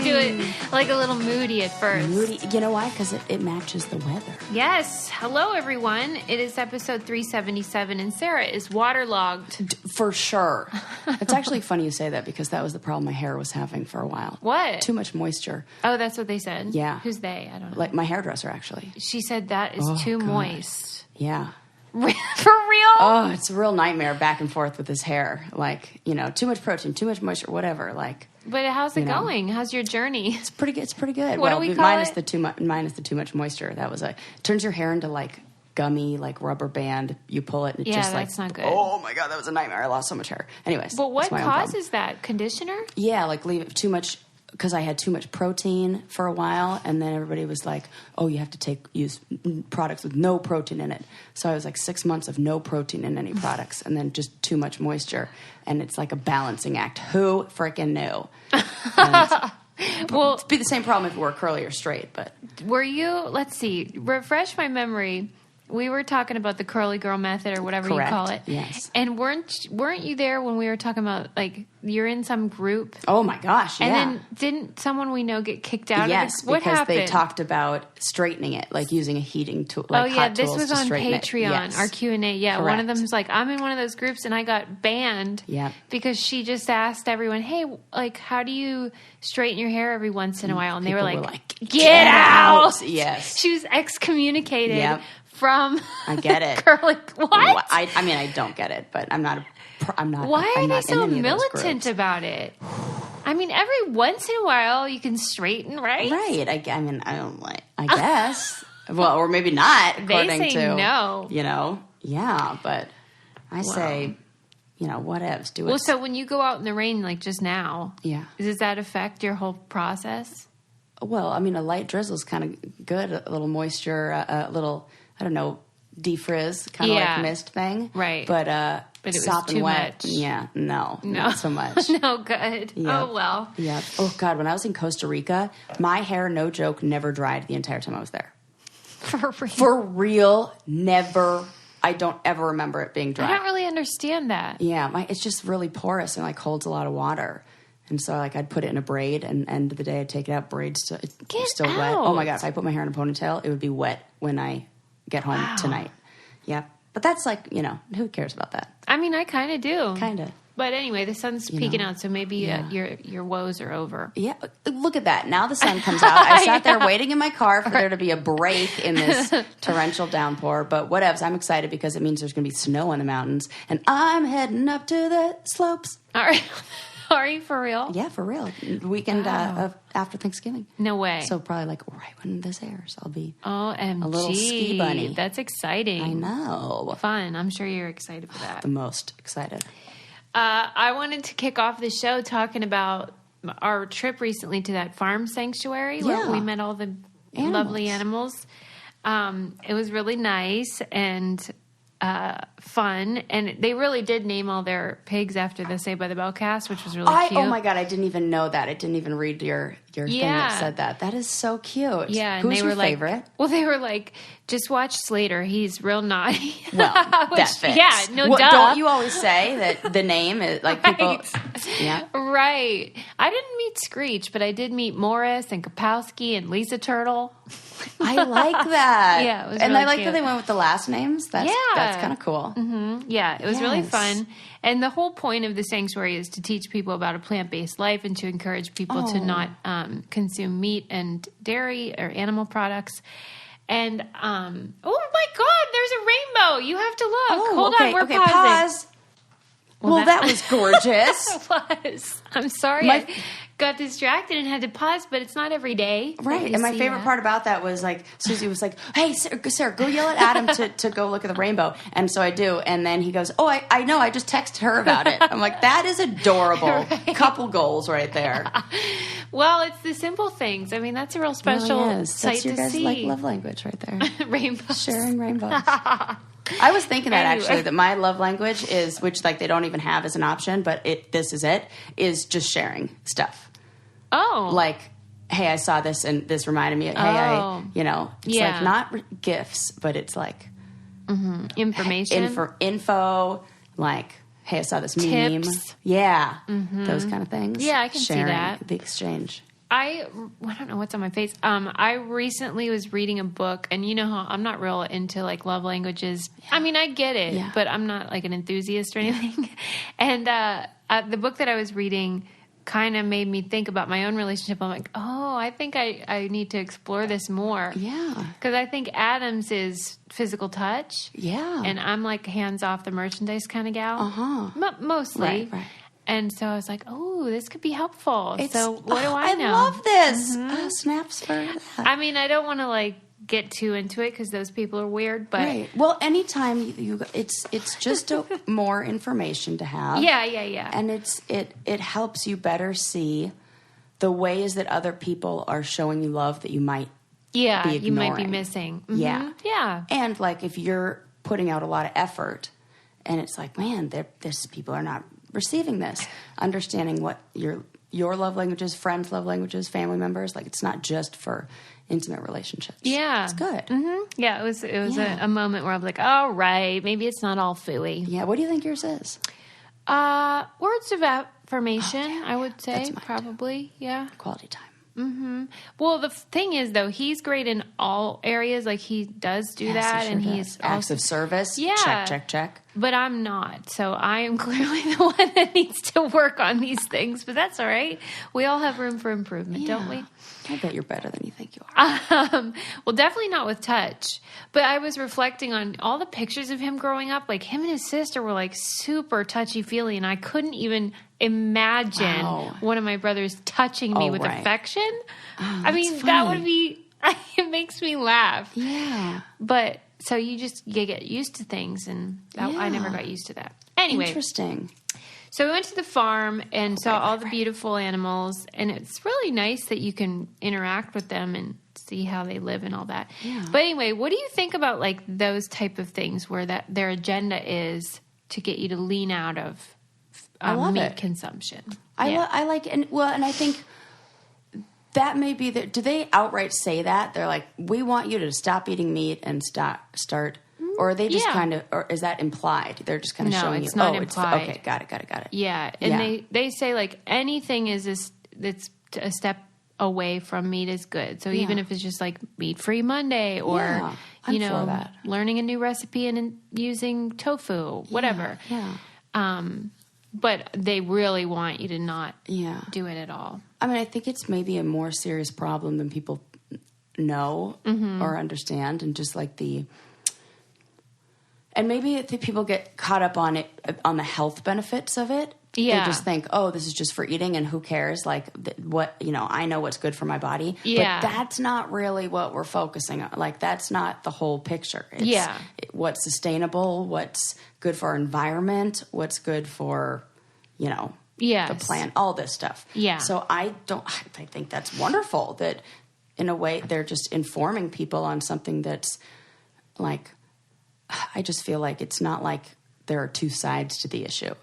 do it like a little moody at first. Moody. You know why? Because it matches the weather. Yes. Hello, everyone. It is episode 377, and Sarah is waterlogged. For sure. It's actually funny you say that because that was the problem my hair was having for a while. What? Too much moisture. Oh, that's what they said? Yeah. Who's they? I don't know. Like my hairdresser, actually. She said that is too moist. Yeah. For real? Oh, it's a real nightmare back and forth with his hair. Like, too much protein, too much moisture, whatever. Like, but how's it going? How's your journey? It's pretty good. It's pretty good. What do we call minus it? the too much moisture. That was it turns your hair into like gummy, like rubber band. You pull it and it just that's not good. Oh my God, that was a nightmare. I lost so much hair. Anyways. But what causes that? Conditioner? Yeah, like leave it too much. Because I had too much protein for a while, and then everybody was like, "Oh, you have to use products with no protein in it." So I was like 6 months of no protein in any products, and then just too much moisture, and it's like a balancing act. Who freaking knew? Well, it'd be the same problem if it were curly or straight. But were you? Let's see. Refresh my memory. We were talking about the curly girl method or whatever Correct. you call it. Yes. And weren't you there when we were talking about, like, you're in some group? Oh my gosh, yeah. And then didn't someone we know get kicked out yes, of it? What because happened? they talked about straightening it, like using a heating tool, like hot this tools was to on straighten Patreon, it. Yes. our Q&A. Yeah, Correct. one of them was like, I'm in one of those groups, and I got banned because she just asked everyone, hey, like, how do you straighten your hair every once in a while? And they were like, get out! Yes. She was excommunicated. Yep. From I get it. Curly, what? I mean, I don't get it, but I'm not. Why I'm are they not so in any militant about it? I mean, every once in a while you can straighten, right? Right. I mean, I don't like. I guess. Well, or maybe not. According they say to no. Yeah, but I say, whatevs. Do it. Well, so when you go out in the rain, like just now, does that affect your whole process? Well, I mean, a light drizzle is kind of good. A little moisture, a little. I don't know, defrizz, kind of like mist thing. Right. But it was sopping too wet. much. Yeah, not so much. No good. Yeah. Oh, well. Yeah. Oh, God, when I was in Costa Rica, my hair, no joke, never dried the entire time I was there. For real? For real, never. I don't ever remember it being dry. I don't really understand that. Yeah, it's just really porous and, like, holds a lot of water. And so, like, I'd put it in a braid, and end of the day, I'd take it out, braid still wet. Oh, my God, if I put my hair in a ponytail, it would be wet when I get home tonight. Yeah. But that's like, who cares about that? I mean, I kind of do. Kind of. But anyway, the sun's peeking out, so maybe your woes are over. Yeah. Look at that. Now the sun comes out. I sat there waiting in my car for there to be a break in this torrential downpour. But whatevs. I'm excited because it means there's going to be snow in the mountains. And I'm heading up to the slopes. All right. Are you for real? Yeah, for real. Weekend after Thanksgiving. No way. So probably like right when this airs, I'll be OMG. a little ski bunny. That's exciting. I know. Fun. I'm sure you're excited for that. The most excited. I wanted to kick off the show talking about our trip recently to that farm sanctuary where we met all the lovely animals. It was really nice and fun, and they really did name all their pigs after the Saved by the Bell cast, which was really cute. Oh my God, I didn't even know that. I didn't even read your thing that said that. That is so cute. Yeah, and who's they were your favorite? Well, they were like, just watch Slater. He's real naughty. Well, that fits. Yeah, no duh. Don't you always say that the name is like people? Right. Yeah, right. I didn't meet Screech, but I did meet Morris and Kapowski and Lisa Turtle. I like that. Yeah, it was and really I like cute. that they went with the last names. That's kind of cool. Mm-hmm. Yeah, it was really fun. And the whole point of the sanctuary is to teach people about a plant-based life and to encourage people to not consume meat and dairy or animal products. And, oh my God, there's a rainbow. You have to look. Hold on, we're pausing. Pause. Well, that was gorgeous. It was. I'm sorry. I got distracted and had to pause, but it's not every day. Right. And my favorite part about that was like, Susie was like, hey, Sarah, go yell at Adam to go look at the rainbow. And so I do. And then he goes, oh, I know. I just texted her about it. I'm like, that is adorable. Right. Couple goals right there. Well, it's the simple things. I mean, that's a real special sight that's your to guys' see. like love language right there. Rainbows. Sharing rainbows. I was thinking that actually, that my love language is, which like they don't even have as an option, but this is just sharing stuff. Oh. Like, hey, I saw this and this reminded me of, it's like not gifts, but it's like information. Info, like, hey, I saw this meme. Tips. Yeah. Those kind of things. Yeah, I can see Sharing, that. the exchange. I don't know what's on my face. I recently was reading a book, and you know how I'm not real into like love languages. Yeah. I mean, I get it, but I'm not like an enthusiast or anything. And the book that I was reading kind of made me think about my own relationship. I'm like, oh, I think I need to explore this more. Yeah. Because I think Adam's is physical touch. Yeah. And I'm like hands off the merchandise kind of gal. Mostly. Right. And so I was like, oh, this could be helpful. So what do I know? I love this. Snaps for that. I mean, I don't want to like get too into it because those people are weird, but... Right. Well, anytime it's just more information to have. Yeah. And it helps you better see the ways that other people are showing you love that you might be ignoring. You might be missing. Yeah. And like if you're putting out a lot of effort and it's like, man, these people are not receiving this, understanding what your love languages, friends' love languages, family members, like it's not just for intimate relationships. Yeah. It's good. Mm-hmm. Yeah, it was a moment where I'm like, all right, maybe it's not all phooey. Yeah, what do you think yours is? Words of affirmation, I would say, probably. Too. Yeah. Quality time. Mm-hmm. Well, the thing is, though, he's great in all areas. Like, he does do that, and he's acts of service. Yeah, check. But I'm not, so I am clearly the one that needs to work on these things. But that's all right. We all have room for improvement, don't we? I bet you're better than you think you are. Well, definitely not with touch. But I was reflecting on all the pictures of him growing up. Like, him and his sister were like super touchy-feely, and I couldn't even imagine one of my brothers touching me with affection. I mean, that would be, it makes me laugh. Yeah. But so you get used to things, and I never got used to that. Anyway. Interesting. So we went to the farm and saw all the beautiful animals, and it's really nice that you can interact with them and see how they live and all that. Yeah. But anyway, what do you think about like those type of things where that their agenda is to get you to lean out of meat consumption? I like, and I think that may be do they outright say that? They're like, we want you to stop eating meat and start, or are they just kind of, or is that implied? They're just kind of showing you. No, it's not implied. Okay, got it. Yeah, and they say like anything that's a step away from meat is good. So even if it's just like meat-free Monday or, learning a new recipe and using tofu, whatever. Yeah. But they really want you to not do it at all. I mean, I think it's maybe a more serious problem than people know or understand, and just like and maybe people get caught up on it, on the health benefits of it. Yeah. They just think, oh, this is just for eating and who cares? Like I know what's good for my body. Yeah. But that's not really what we're focusing on. Like, that's not the whole picture. It's what's sustainable, what's good for our environment, what's good for, the plant, all this stuff. Yeah. So I think that's wonderful that in a way they're just informing people on something that's like, I just feel like it's not like there are two sides to the issue.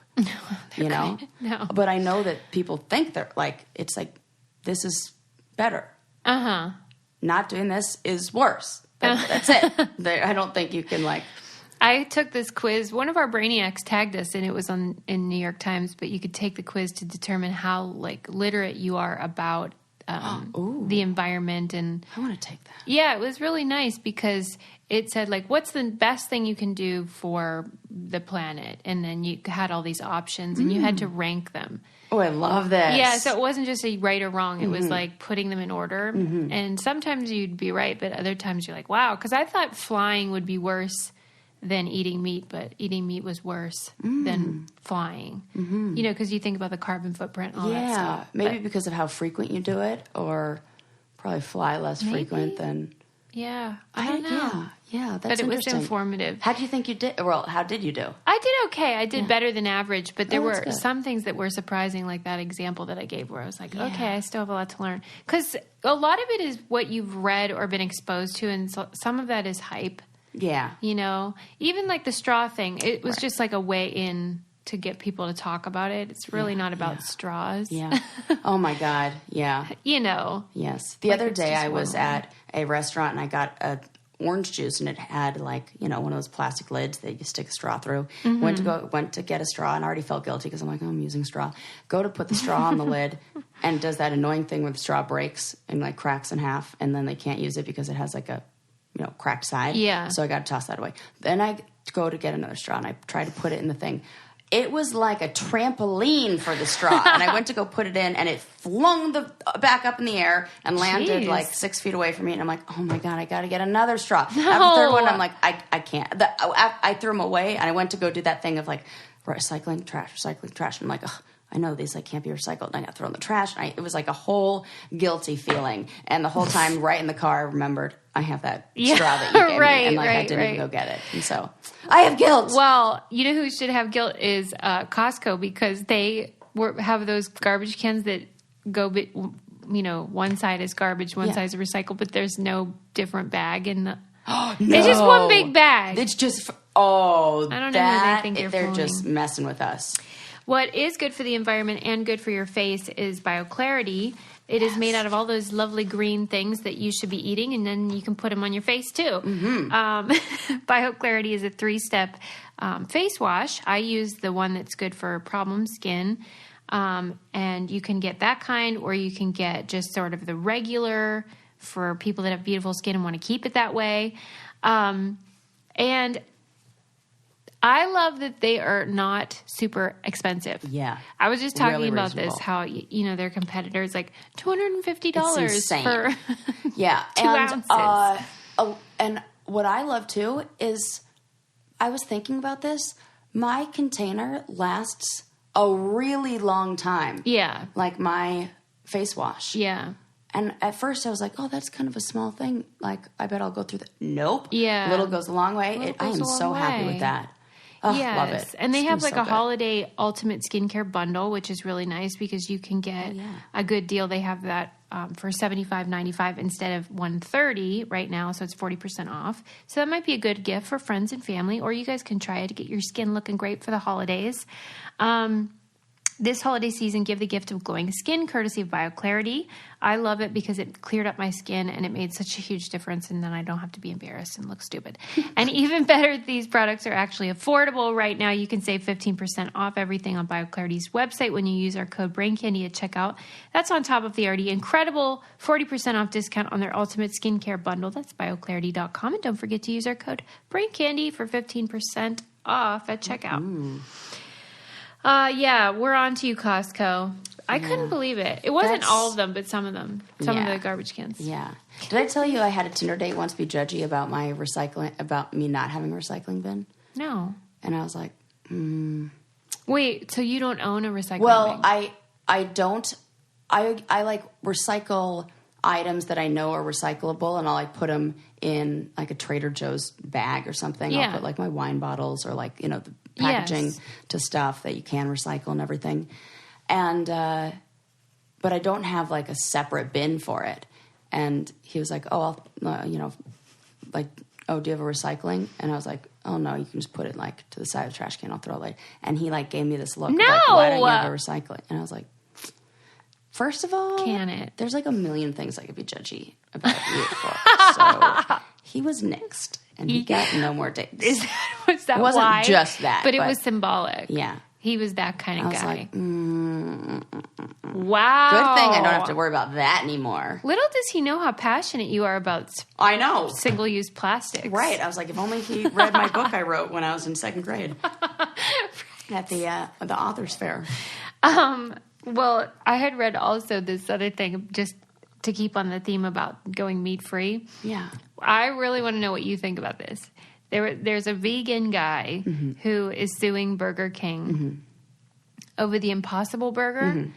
No, No. But I know that people think they're like, it's like, this is better. Not doing this is worse. That's it. I don't think you can like. I took this quiz. One of our brainiacs tagged us, and it was in New York Times, but you could take the quiz to determine how like literate you are about the environment. And I want to take that. Yeah, it was really nice because it said like, what's the best thing you can do for the planet? And then you had all these options and you had to rank them. Oh, I love this. Yeah, so it wasn't just a right or wrong. It was like putting them in order. And sometimes you'd be right, but other times you're like, wow. Because I thought flying would be worse than eating meat, but eating meat was worse than flying. Because you think about the carbon footprint and all that stuff. Maybe because of how frequent you do it, or probably fly less frequent than... Yeah, I don't know. Yeah, that's but it interesting. was informative. How do you think you did? Well, how did you do? I did okay. I did better than average, but there were some things that were surprising, like that example that I gave where I was like, okay, I still have a lot to learn. Because a lot of it is what you've read or been exposed to, and so, some of that is hype. Yeah. Even like the straw thing, it was just like a way in to get people to talk about it. It's really not about straws. Yeah. Oh my God. Yeah. Yes. The other day I was at a restaurant and I got orange juice, and it had like, one of those plastic lids that you stick a straw through. Went to get a straw and already felt guilty because I'm like, I'm using straw. Go to put the straw on the lid, and it does that annoying thing where the straw breaks and like cracks in half, and then they can't use it because it has like a cracked side. Yeah. So I got to toss that away. Then I go to get another straw, and I try to put it in the thing. It was like a trampoline for the straw. And I went to go put it in, and it flung back up in the air and landed like 6 feet away from me. And I'm like, oh my God, I got to get another straw. No. After the third one, I'm like, I can't. I threw them away, and I went to go do that thing of like recycling trash. And I'm like, ugh, I know these like can't be recycled, and I got to throw in the trash. And it was like a whole guilty feeling. And the whole time right in the car, I rememhave that straw that you gave me. And like I didn't even go get it. And so I have guilt. Well, you know who should have guilt is Costco, because they have those garbage cans that go, one side is garbage, one side is recycled, but there's no different bag in the... No. It's just one big bag. It's just... I don't know who they think they're just messing with us. What is good for the environment and good for your face is BioClarity. It is made out of all those lovely green things that you should be eating, and then you can put them on your face too. BioClarity is a 3-step face wash. I use the one that's good for problem skin, and you can get that kind, or you can get just sort of the regular for people that have beautiful skin and want to keep it that way. And I love that they are not super expensive. Yeah. I was just talking really about reasonable. this, how, their competitors, like $250 for 2 ounces. And what I love too is, I was thinking about this, my container lasts a really long time. Yeah. Like my face wash. Yeah. And at first I was like, oh, that's kind of a small thing. Like, I bet I'll go through that. Nope. Yeah. Little goes a long way. I am so happy with that. Oh, yes. Love it. And they have like so a good. holiday ultimate skincare bundle, which is really nice because you can get a good deal. They have that for $75.95 instead of $130 right now, so it's 40% off. So that might be a good gift for friends and family, or you guys can try it to get your skin looking great for the holidays. This holiday season, give the gift of glowing skin courtesy of BioClarity. I love it because it cleared up my skin and it made such a huge difference, and then I don't have to be embarrassed and look stupid. And even better, these products are actually affordable. Right now, you can save 15% off everything on BioClarity's website when you use our code BrainCandy at checkout. That's on top of the already incredible 40% off discount on their ultimate skincare bundle. That's BioClarity.com. And don't forget to use our code BrainCandy for 15% off at checkout. Ooh. We're on to you, Costco. I couldn't believe it. It wasn't all of them, but some of them. Some of the garbage cans. Yeah. Did I tell you I had a Tinder date once be judgy about my recycling, about me not having a recycling bin? No. And I was like, Wait, so you don't own a recycling bin? Well, I don't. I like recycle items that I know are recyclable, and I'll like put them in like a Trader Joe's bag or something. Yeah. I'll put like my wine bottles or like, the packaging to stuff that you can recycle and everything. And, but I don't have like a separate bin for it. And he was like, oh, do you have a recycling? And I was like, oh no, you can just put it like to the side of the trash can. I'll throw it like, and he like gave me this look. No! Like, why don't you have a recycling? And I was like, first of all, there's like a million things I could be judgy about you for. So he was nixed. And he got no more dates. Was that it wasn't why? just that. But it was symbolic. Yeah. He was that kind of guy. Like, wow. Good thing I don't have to worry about that anymore. Little does he know how passionate you are about I know. single-use plastics. Right. I was like, if only he read my book I wrote when I was in 2nd grade at the author's fair. Well, I had read also this other thing, just to keep on the theme about going meat-free. Yeah. I really want to know what you think about this. There's a vegan guy who is suing Burger King over the Impossible Burger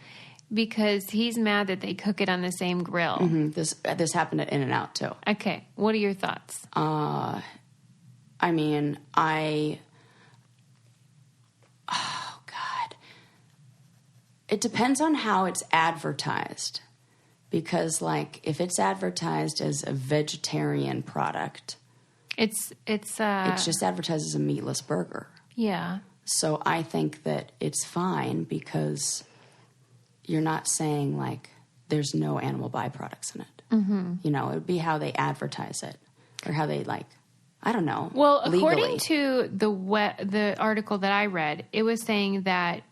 because he's mad that they cook it on the same grill. This happened at In-N-Out too. Okay. What are your thoughts? Oh God. It depends on how it's advertised. Because, like, if it's advertised as a vegetarian product, it's just advertised as a meatless burger. Yeah. So I think that it's fine because you're not saying, like, there's no animal byproducts in it. Mm-hmm. It would be how they advertise it. or how they like, I don't know. Well, legally. according to the article that I read, it was saying that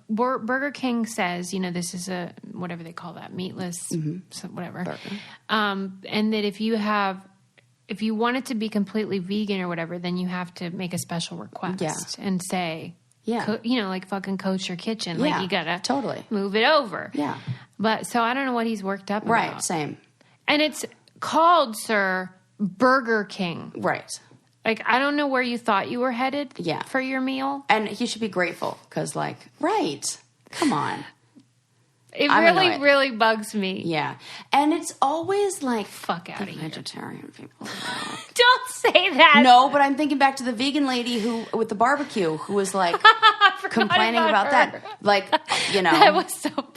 Burger King says, this is a, whatever they call that, meatless, whatever. And that if you want it to be completely vegan or whatever, then you have to make a special request and say, like fucking Coach Your Kitchen. Like you gotta move it over. Yeah. But so I don't know what he's worked up about. Right, same. And it's called, sir, Burger King. Right. Like, I don't know where you thought you were headed for your meal. And he should be grateful because, like, come on. It really bugs me. Yeah. And it's always like, fuck out of here. Vegetarian people. Don't say that. No, but I'm thinking back to the vegan lady with the barbecue who was like complaining about that. Like, That was so funny.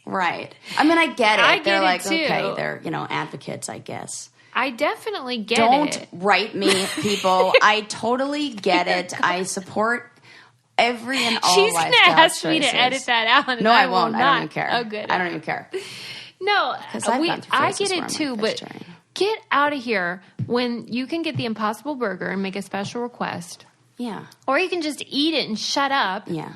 Right. I mean, I get it. They're like, too. Okay, they're, advocates, I guess. I definitely get it. Don't write me, people. I totally get it. I support every and all She's lifestyle going to ask choices. me to edit that out. No, I won't. Not. I don't even care. Oh, good. I don't even care. No, I get it it too, but get out of here when you can get the Impossible Burger and make a special request. Yeah. Or you can just eat it and shut up. Yeah.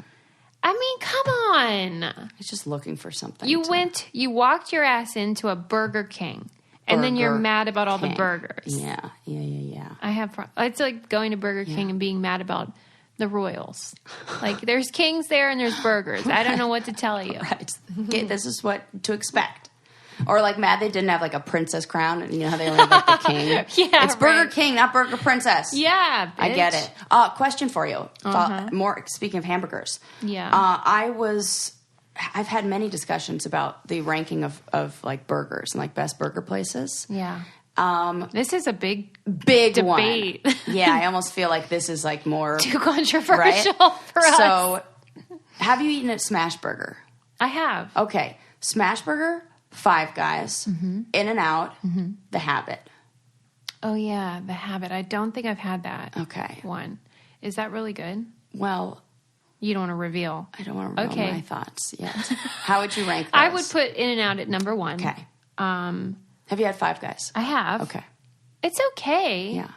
I mean, come on. It's just looking for something. You walked your ass into a Burger King, and then you're mad about all the burgers. Yeah. It's like going to Burger King and being mad about the Royals. Like, there's kings there and there's burgers. I don't know what to tell you. Right. Okay, this is what to expect. Or like mad they didn't have like a princess crown, and you know how they only have like the king. It's Burger King, not Burger Princess. Yeah, bitch. I get it. Question for you. More speaking of hamburgers. Yeah. I've had many discussions about the ranking of like burgers and like best burger places. Yeah. This is a big debate. One. Yeah, I almost feel like this is like more too controversial for us. So, have you eaten at Smash Burger? I have. Okay, Smash Burger, Five Guys, In-N-Out, The Habit. Oh yeah, The Habit. I don't think I've had that. Okay, one. Is that really good? Well, you don't want to reveal. I don't want to reveal my thoughts yet. How would you rank those? I would put In-N-Out at number one. Okay. Have you had Five Guys? I have. Okay. It's okay. Yeah.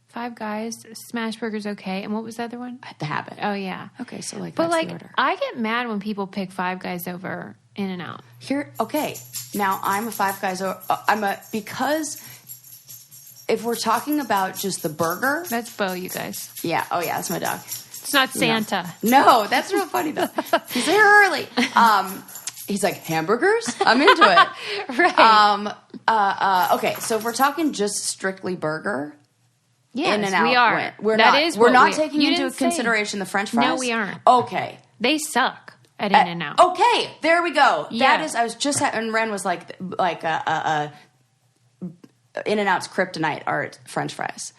Five Guys, Smash Burger's okay. And what was the other one? The Habit. Oh, yeah. Okay, so like but that's the order. I get mad when people pick Five Guys over In-N-Out. Okay. Now, I'm a Five Guys. Because if we're talking about just the burger. That's Bo, you guys. Yeah. Oh, yeah. That's my dog. It's not Santa. No, that's real funny, though. He's here early. He's like, hamburgers? I'm into it. Right. Okay, so if we're talking just strictly burger, yes, In-N-Out, we are. We're not taking into consideration the French fries. No, we aren't. Okay. They suck at In-N-Out. Okay, there we go. Yeah. That is, I was just, and Ren was like In-N-Out's kryptonite are French fries.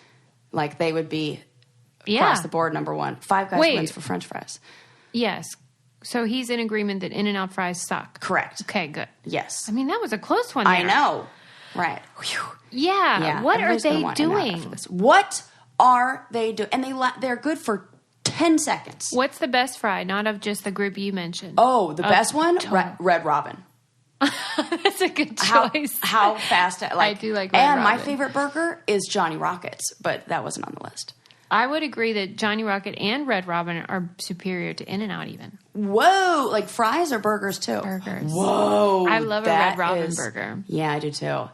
Like, they would be across the board number one. Five Guys wins for French fries. Yes. So he's in agreement that In-N-Out fries suck. Correct. Okay, good. Yes. I mean, that was a close one there. I know. Right. Whew. Yeah. What are they doing? What are they doing? And they're good for 10 seconds. What's the best fry? Not of just the group you mentioned. Oh, the best one? Red Robin. That's a good choice. How fast? I do like Red Robin. And my favorite burger is Johnny Rockets, but that wasn't on the list. I would agree that Johnny Rocket and Red Robin are superior to In-N-Out even. Whoa! Like fries or burgers too? Burgers. Whoa! I love a Red Robin burger. Yeah, I do too.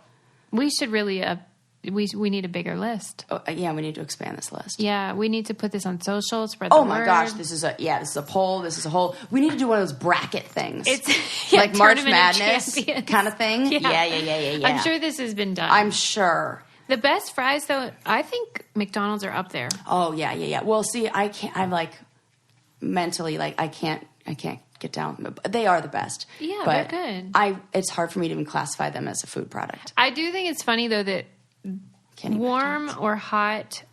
We should really, we need a bigger list. Oh, yeah, we need to expand this list. Yeah, we need to put this on social, spread the word. Oh my gosh, this is a poll, this is a whole, we need to do one of those bracket things. It's like March Madness kind of thing. Yeah. I'm sure this has been done. I'm sure. The best fries, though, I think McDonald's are up there. Oh, yeah. Well, see, I'm like, mentally, like, I can't get down. They are the best. Yeah, but they're good. It's hard for me to even classify them as a food product. I do think it's funny, though, that warm or hot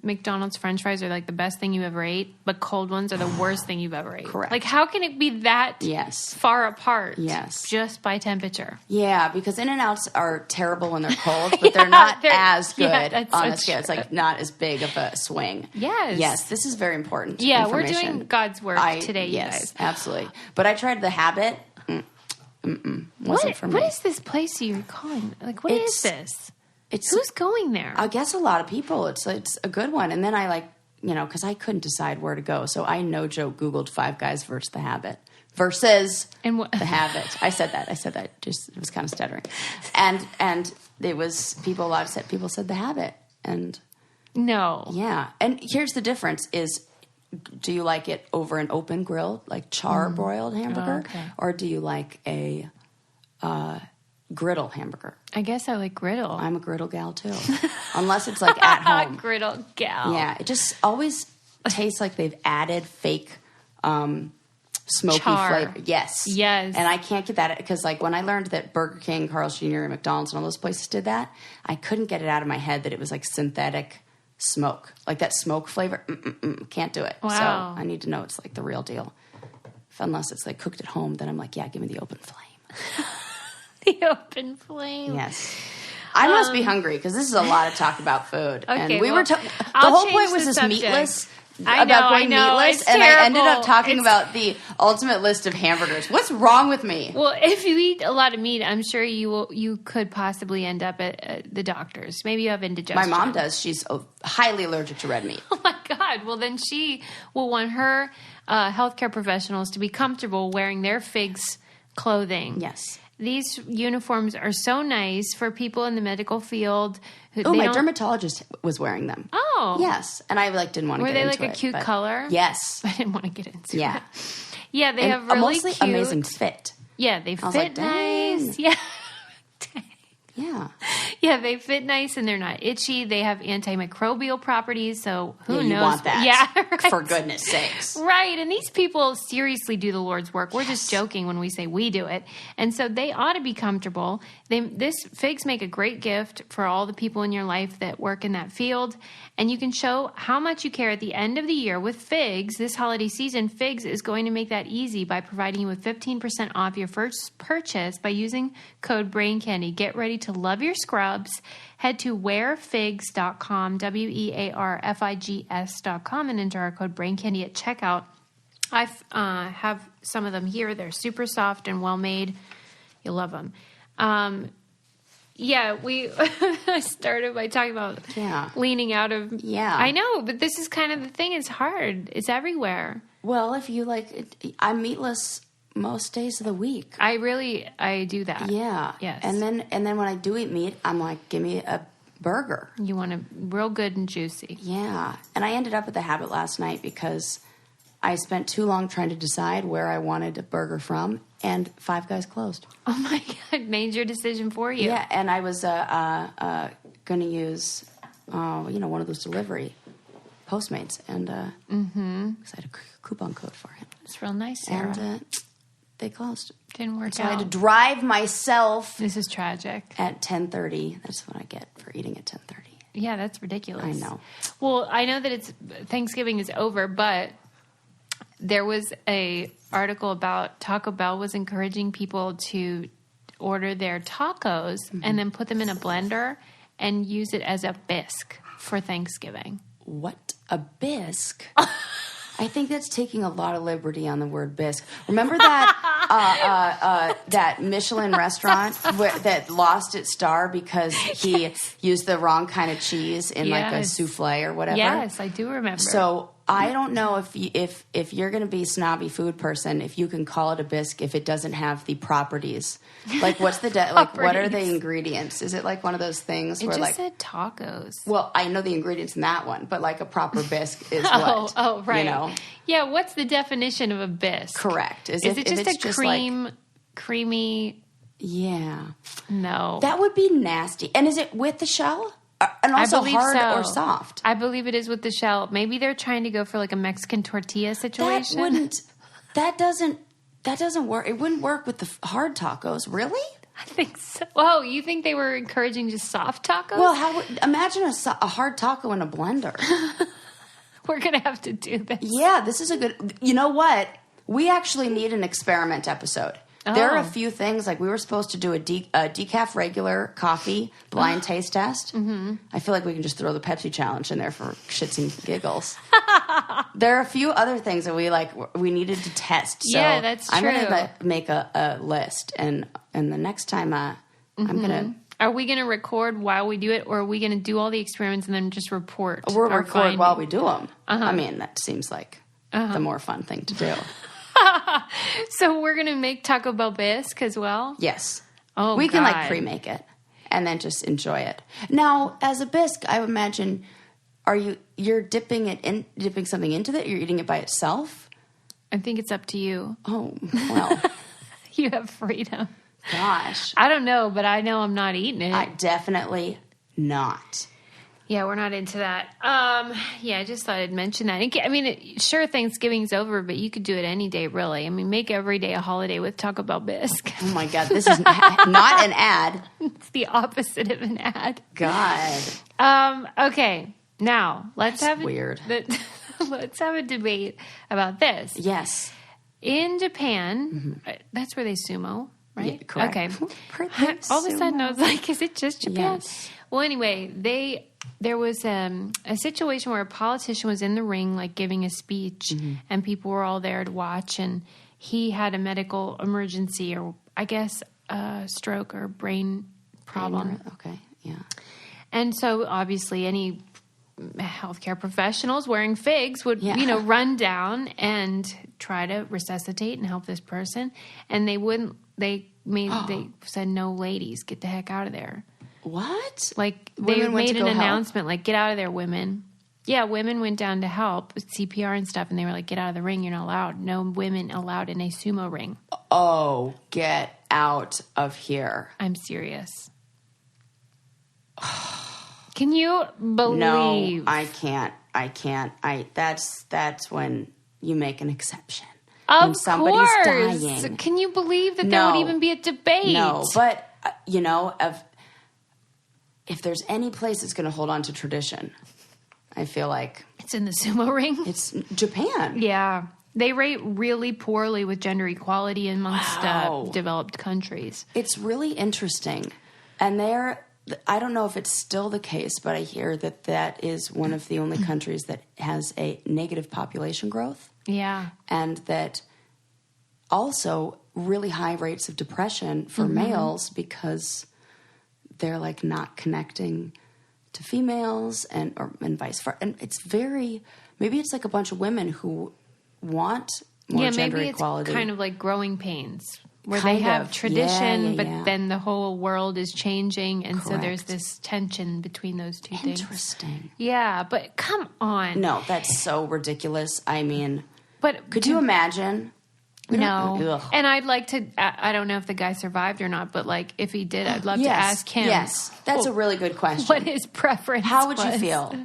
McDonald's French fries are like the best thing you ever ate, but cold ones are the worst thing you've ever ate. Correct. Like, how can it be that far apart? Yes. Just by temperature. Yeah, because In-N-Outs are terrible when they're cold, but they're not as good on a scale. It's like not as big of a swing. Yes, this is very important. Yeah, we're doing God's work today, you guys. Absolutely. But I tried The Habit. Wasn't for me. What is this place you're calling? Like, what is this? Who's going there? I guess a lot of people. It's a good one. And then I because I couldn't decide where to go. So I, no joke, Googled Five Guys versus The Habit. Versus The Habit. I said that. Just, it was kind of stuttering. And it was people said The Habit. And no. Yeah. And here's the difference is, do you like it over an open grill, like char-broiled hamburger? Oh, okay. Or do you like a griddle hamburger? I guess I like griddle. I'm a griddle gal, too. Unless it's like at home. Griddle gal. Yeah. It just always tastes like they've added fake smoky flavor. Yes. Yes. And I can't get that because, like, when I learned that Burger King, Carl's Jr., and McDonald's and all those places did that, I couldn't get it out of my head that it was like synthetic smoke. Like that smoke flavor. Can't do it. Wow. So I need to know it's like the real deal. Unless it's like cooked at home, then I'm like, yeah, give me the open flame. The open flame. Yes. I must be hungry because this is a lot of talk about food. Okay, and we were the I'll whole point was the this subject. meatless. I know, meatless, it's and terrible. I ended up talking about the ultimate list of hamburgers. What's wrong with me? Well, if you eat a lot of meat, I'm sure you could possibly end up at the doctor's. Maybe you have indigestion. My mom does. She's highly allergic to red meat. Oh my God. Well, then she will want her healthcare professionals to be comfortable wearing their FIGS clothing. Yes. These uniforms are so nice for people in the medical field. Oh, my dermatologist was wearing them. Oh. Yes. And I didn't want to get into it. Were they like a cute color? Yes. I didn't want to get into it. Yeah. Yeah, they and have really mostly cute. amazing fit. Yeah, they fit like, nice. Yeah. Yeah. Yeah, they fit nice and they're not itchy. They have antimicrobial properties, so who knows? You want that. Yeah, right. For goodness sakes. Right, and these people seriously do the Lord's work. We're just joking when we say we do it. And so they ought to be comfortable. FIGS make a great gift for all the people in your life that work in that field. And you can show how much you care at the end of the year with FIGS. This holiday season, FIGS is going to make that easy by providing you with 15% off your first purchase by using code BRAINCANDY. Get ready to love your scrubs. Head to wearfigs.com, wearfigs.com, and enter our code BRAINCANDY at checkout. I have some of them here. They're super soft and well-made. You'll love them. Yeah, I started by talking about leaning out of... Yeah. I know, but this is kind of the thing. It's hard. It's everywhere. Well, if you I'm meatless most days of the week. I do that. Yeah. Yes. And then when I do eat meat, I'm like, give me a burger. You want it real good and juicy. Yeah. And I ended up with the habit last night because I spent too long trying to decide where I wanted a burger from, and Five Guys closed. Oh my God, made your decision for you. Yeah, and I was going to use, one of those delivery Postmates, and because I had a coupon code for it. It's real nice, Sarah. And they closed. Didn't work so out. I had to drive myself. This is tragic. At 10:30. That's what I get for eating at 10:30. Yeah, that's ridiculous. I know. Well, I know that Thanksgiving is over, but there was a article about Taco Bell was encouraging people to order their tacos and then put them in a blender and use it as a bisque for Thanksgiving. What? A bisque? I think that's taking a lot of liberty on the word bisque. Remember that that Michelin restaurant that lost its star because he used the wrong kind of cheese in like a souffle or whatever? Yes, I do remember. So I don't know if you're going to be a snobby food person, if you can call it a bisque if it doesn't have the properties. Like, what's the what are the ingredients? Is it like one of those things it where just said tacos? Well, I know the ingredients in that one, but like a proper bisque is what? Oh, right. You know? Yeah. What's the definition of a bisque? Correct. Is it just a creamy? Yeah. No. That would be nasty. And is it with the shell? And also hard or soft? I believe it is with the shell. Maybe they're trying to go for like a Mexican tortilla situation. That doesn't work. It wouldn't work with the hard tacos. Really? I think so. Oh, you think they were encouraging just soft tacos? Well, imagine a hard taco in a blender. We're going to have to do this. Yeah, this is a good... You know what? We actually need an experiment episode. There are a few things, like we were supposed to do a decaf regular coffee blind taste test. Mm-hmm. I feel like we can just throw the Pepsi challenge in there for shits and giggles. There are a few other things that we needed to test. So yeah, that's true. I'm going to make a list, and the next time I'm going to Are we going to record while we do it, or are we going to do all the experiments and then just report? We'll record while we do them. I mean, that seems like the more fun thing to do. So we're going to make Taco Bell Bisque as well? Yes. Oh, we can like pre-make it and then just enjoy it. Now, as a bisque, I would imagine, you're dipping something into it? You're eating it by itself? I think it's up to you. Oh, well. You have freedom. Gosh. I don't know, but I know I'm not eating it. I definitely not. Yeah, we're not into that. Yeah, I just thought I'd mention that. I mean, sure, Thanksgiving's over, but you could do it any day, really. I mean, make every day a holiday with Taco Bell Bisque. Oh, my God. This is not an ad. It's the opposite of an ad. God. Okay, now, let's have a debate about this. Yes. In Japan, that's where they sumo, right? Yeah, correct. Okay. All of a sudden, I was like, is it just Japan? Yes. Well, anyway, there was a situation where a politician was in the ring, like giving a speech, and people were all there to watch, and he had a medical emergency, or I guess a stroke or brain problem. Okay, yeah. And so, obviously, any healthcare professionals wearing figs would, run down and try to resuscitate and help this person, and they wouldn't. They said, "No, ladies, get the heck out of there." What? Like, they made an announcement, like, get out of there, women. Yeah, women went down to help with CPR and stuff, and they were like, get out of the ring, you're not allowed. No women allowed in a sumo ring. Oh, get out of here. I'm serious. Can you believe? No, I can't. That's when you make an exception. Of when somebody's course. dying. Can you believe that there would even be a debate? No, but, if there's any place that's going to hold on to tradition, I feel like it's in the sumo ring. It's Japan. Yeah. They rate really poorly with gender equality amongst developed countries. It's really interesting. And I don't know if it's still the case, but I hear that is one of the only countries that has a negative population growth. Yeah. And that also really high rates of depression for males because they're like not connecting to females and vice versa. And it's maybe it's like a bunch of women who want more gender equality. It's kind of like growing pains where they have tradition, but then the whole world is changing. And so there's this tension between those two things. Interesting. Yeah, but come on. No, that's so ridiculous. I mean, but could you imagine? No. And I'd like to, I don't know if the guy survived or not, but like if he did, I'd love to ask him. Yes, that's a really good question. What his preference How would you feel?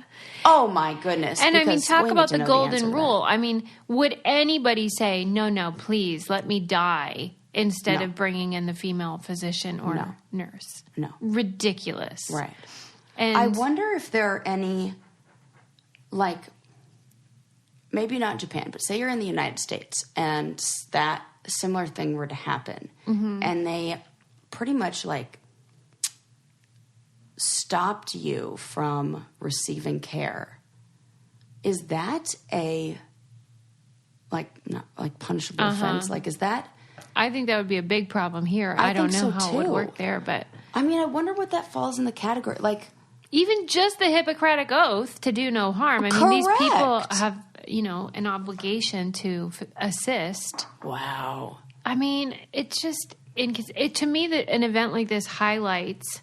Oh my goodness. And I mean, talk about the golden rule. I mean, would anybody say, no, please let me die instead of bringing in the female physician or nurse? No. Ridiculous. Right. And I wonder if there are any, like, maybe not Japan, but say you're in the United States and that similar thing were to happen and they pretty much like stopped you from receiving care. Is that a not punishable offense? Like, is that? I think that would be a big problem here. I don't know how it would work there, but I mean, I wonder what that falls in the category. Like, even just the Hippocratic Oath to do no harm. I mean, these people have, an obligation to assist. Wow. I mean, it's just to me that an event like this highlights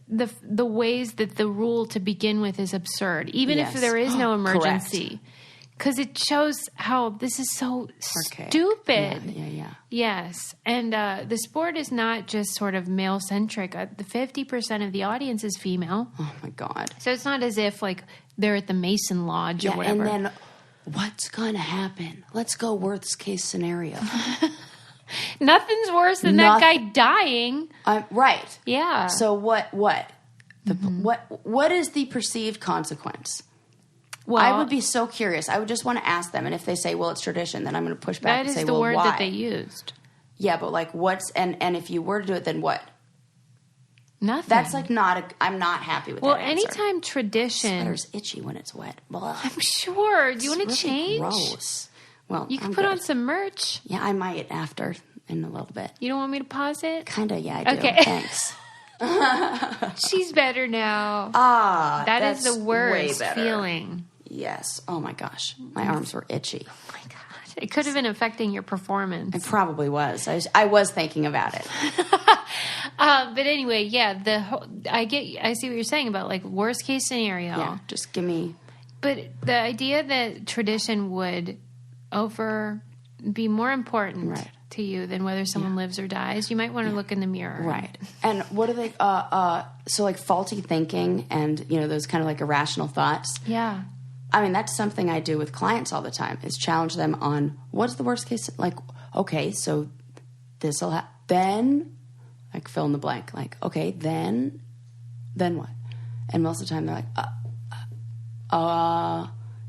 the ways that the rule to begin with is absurd, even if there is no emergency. Because it shows how this is so stupid. Yeah. Yes. And the sport is not just sort of male-centric. The 50% of the audience is female. Oh, my God. So it's not as if, like, they're at the Mason Lodge or whatever. And then what's going to happen? Let's go worst case scenario. Nothing's worse than that guy dying. Right. Yeah. So what? What is the perceived consequence? Well, I would be so curious. I would just want to ask them. And if they say, well, it's tradition, then I'm going to push back and say, well, why? That is the word that they used. Yeah, but like what's, and if you were to do it, then what? Nothing. That's like I'm not happy with that answer. Well, anytime tradition. Sweater's itchy when it's wet. Blah. I'm sure. Do you want to change? Gross. Well, you can put on some merch. Yeah, I might after in a little bit. You don't want me to pause it? Kind of, yeah, I do. Okay. Thanks. She's better now. That is the worst feeling. Yes. Oh my gosh. My arms were itchy. Oh my gosh. It could have been affecting your performance. It probably was. I was thinking about it. But anyway, yeah, I see what you're saying about like worst case scenario. Yeah, just give me. But the idea that tradition would be more important to you than whether someone lives or dies, you might want to look in the mirror. Right. And what are they, so like faulty thinking and, those kind of like irrational thoughts. Yeah. I mean, that's something I do with clients all the time, is challenge them on what's the worst case, like, okay, so this'll happen, then, like, fill in the blank, like, okay, then what? And most of the time they're like,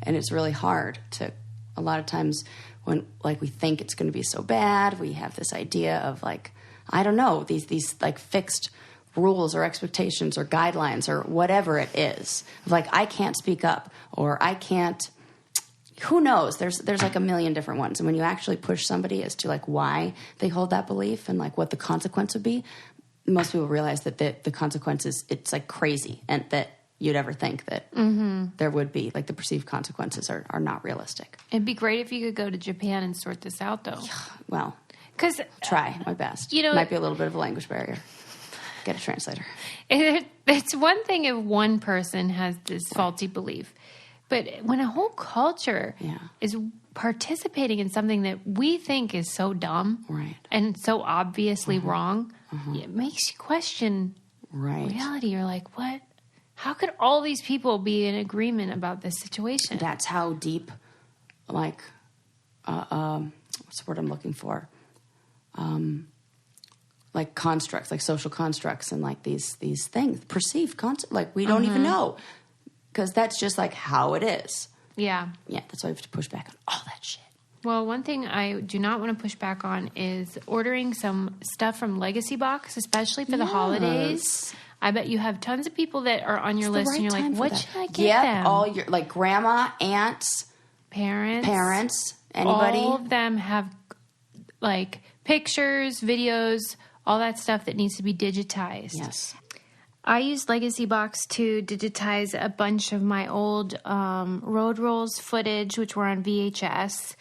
and it's really hard to, a lot of times when, like, we think it's going to be so bad, we have this idea of, like, I don't know, these like, fixed rules or expectations or guidelines or whatever it is. Like, I can't speak up, or I can't, who knows? There's like a million different ones. And when you actually push somebody as to, like, why they hold that belief and, like, what the consequence would be, most people realize that the consequences, it's, like, crazy, and that you'd ever think that there would be. Like, the perceived consequences are not realistic. It'd be great if you could go to Japan and sort this out, though. Well, 'cause, try my best. Might be a little bit of a language barrier. Get a translator. It's one thing if one person has this faulty belief, but when a whole culture is participating in something that we think is so dumb and so obviously wrong, it makes you question reality. You're like, what? How could all these people be in agreement about this situation? That's how deep, like, what's the word I'm looking for? Like constructs, like social constructs, and like these things, perceived concept, like we don't even know, because that's just like how it is. Yeah, that's why we have to push back on all that shit. Well, one thing I do not want to push back on is ordering some stuff from Legacy Box, especially for the holidays. I bet you have tons of people that are on your list, and you're like, what should I get them? All your, like, grandma, aunts, parents, anybody. All of them have, like, pictures, videos, all that stuff that needs to be digitized. Yes. I used Legacy Box to digitize a bunch of my old road rolls footage, which were on VHS,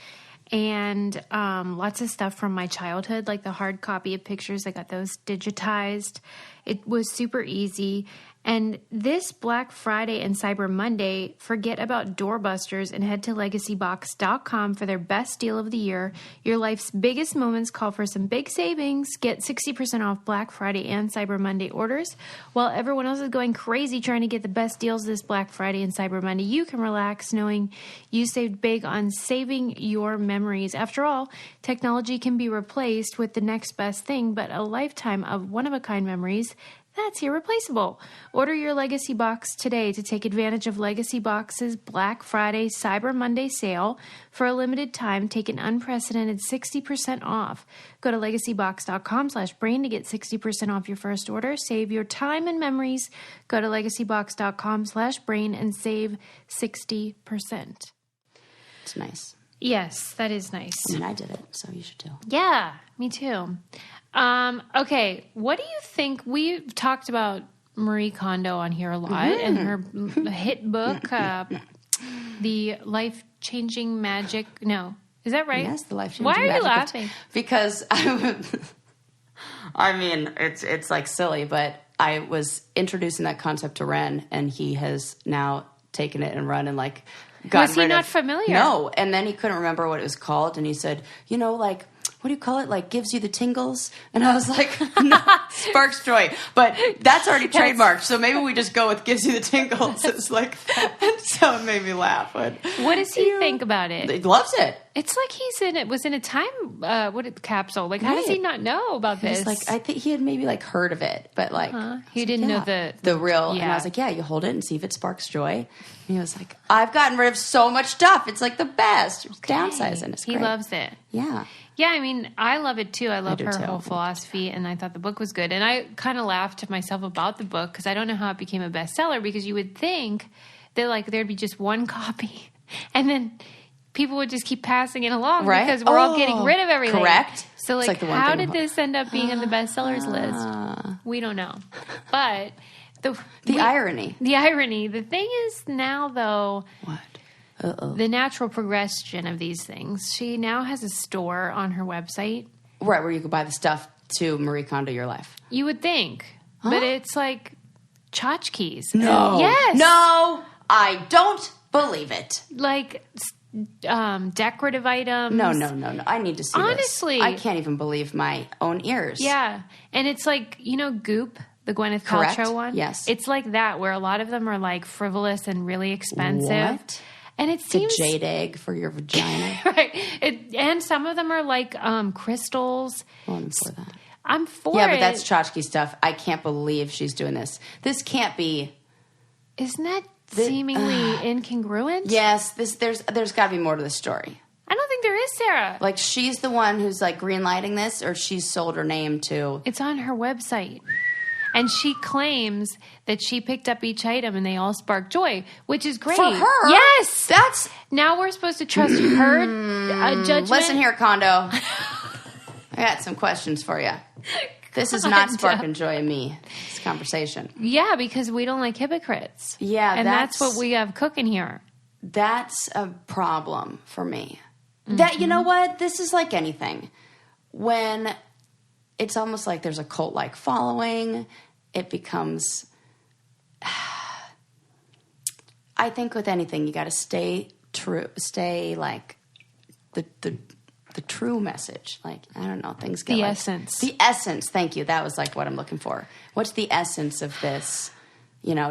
and lots of stuff from my childhood, like the hard copy of pictures. I got those digitized. It was super easy. And this Black Friday and Cyber Monday, forget about doorbusters and head to legacybox.com for their best deal of the year. Your life's biggest moments call for some big savings. Get 60% off Black Friday and Cyber Monday orders. While everyone else is going crazy trying to get the best deals this Black Friday and Cyber Monday, you can relax knowing you saved big on saving your memories. After all, technology can be replaced with the next best thing, but a lifetime of one-of-a-kind memories, that's irreplaceable. Order your Legacy Box today to take advantage of Legacy Box's Black Friday Cyber Monday sale. For a limited time, take an unprecedented 60% off. Go to legacybox.com/brain to get 60% off your first order. Save your time and memories. Go to legacybox.com/brain and save 60%. It's nice. Yes, that is nice. I mean, I did it, so you should too. Yeah, me too. Okay, what do you think? We've talked about Marie Kondo on here a lot, and her hit book, The Life-Changing Magic. No, is that right? Yes, The Life-Changing Magic. Magic. Why are you laughing? Because I mean, it's like silly, but I was introducing that concept to Ren, and he has now taken it and run and like gotten Was he not familiar? No, and then he couldn't remember what it was called, and he said, like, what do you call it? Like, gives you the tingles? And I was like, no, sparks joy. But that's already trademarked, so maybe we just go with gives you the tingles. It's like, and so it made me laugh. But what does he think about it? He loves it. It's like was in a time capsule. Like, how does he not know about this? Like, I think he had maybe like heard of it, but like he didn't know the real. Yeah. And I was like, you hold it and see if it sparks joy. And he was like, I've gotten rid of so much stuff. It's like the best. Okay. Downsizing. It's great. He loves it. Yeah. Yeah, I mean, I love it too. I love her whole philosophy, and I thought the book was good. And I kind of laughed to myself about the book because I don't know how it became a bestseller, because you would think that like there'd be just one copy, and then people would just keep passing it along because we're all getting rid of everything. Correct. So like how did this end up being on the bestsellers list? We don't know. But the irony. The irony. The thing is now, though... What? Uh-oh. The natural progression of these things. She now has a store on her website. Right, where you could buy the stuff to Marie Kondo Your Life. You would think. Huh? But it's like tchotchkes. No. Yes. No, I don't believe it. Like decorative items. No. I need to see this. Honestly. I can't even believe my own ears. Yeah. And it's like, Goop, the Gwyneth Paltrow one? Yes. It's like that, where a lot of them are like frivolous and really expensive. What? And it seems... The jade egg for your vagina. Right. And some of them are like crystals. Well, I'm for that. I'm for it. Yeah, but that's tchotchke stuff. I can't believe she's doing this. This can't be... Isn't that seemingly incongruent? Yes. There's got to be more to the story. I don't think there is, Sarah. Like, she's the one who's, like, greenlighting this, or she's sold her name to... It's on her website. And she claims that she picked up each item and they all spark joy, which is great. For her? Yes! That's... Now we're supposed to trust her judgment? Listen here, Kondo. I got some questions for you. This is not sparking joy in me, this conversation. Yeah, because we don't like hypocrites. Yeah, and that's what we have cooking here. That's a problem for me. That, you know what? This is like anything. When it's almost like there's a cult-like following, it becomes... I think with anything, you got to stay true. Stay like the true message. Like, I don't know, things get the like... essence. The essence, thank you. That was like what I'm looking for. What's the essence of this?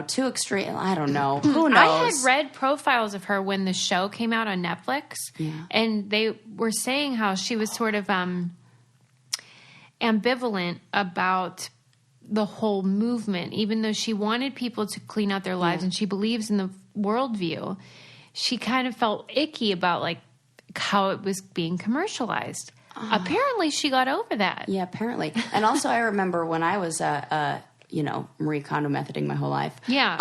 Too extreme. I don't know. Who knows? I had read profiles of her when the show came out on Netflix. Yeah. And they were saying how she was sort of ambivalent about the whole movement. Even though she wanted people to clean out their lives and she believes in the worldview, she kind of felt icky about like how it was being commercialized. Apparently she got over that. Yeah, apparently. And also I remember when I was Marie Kondo methoding my whole life. Yeah.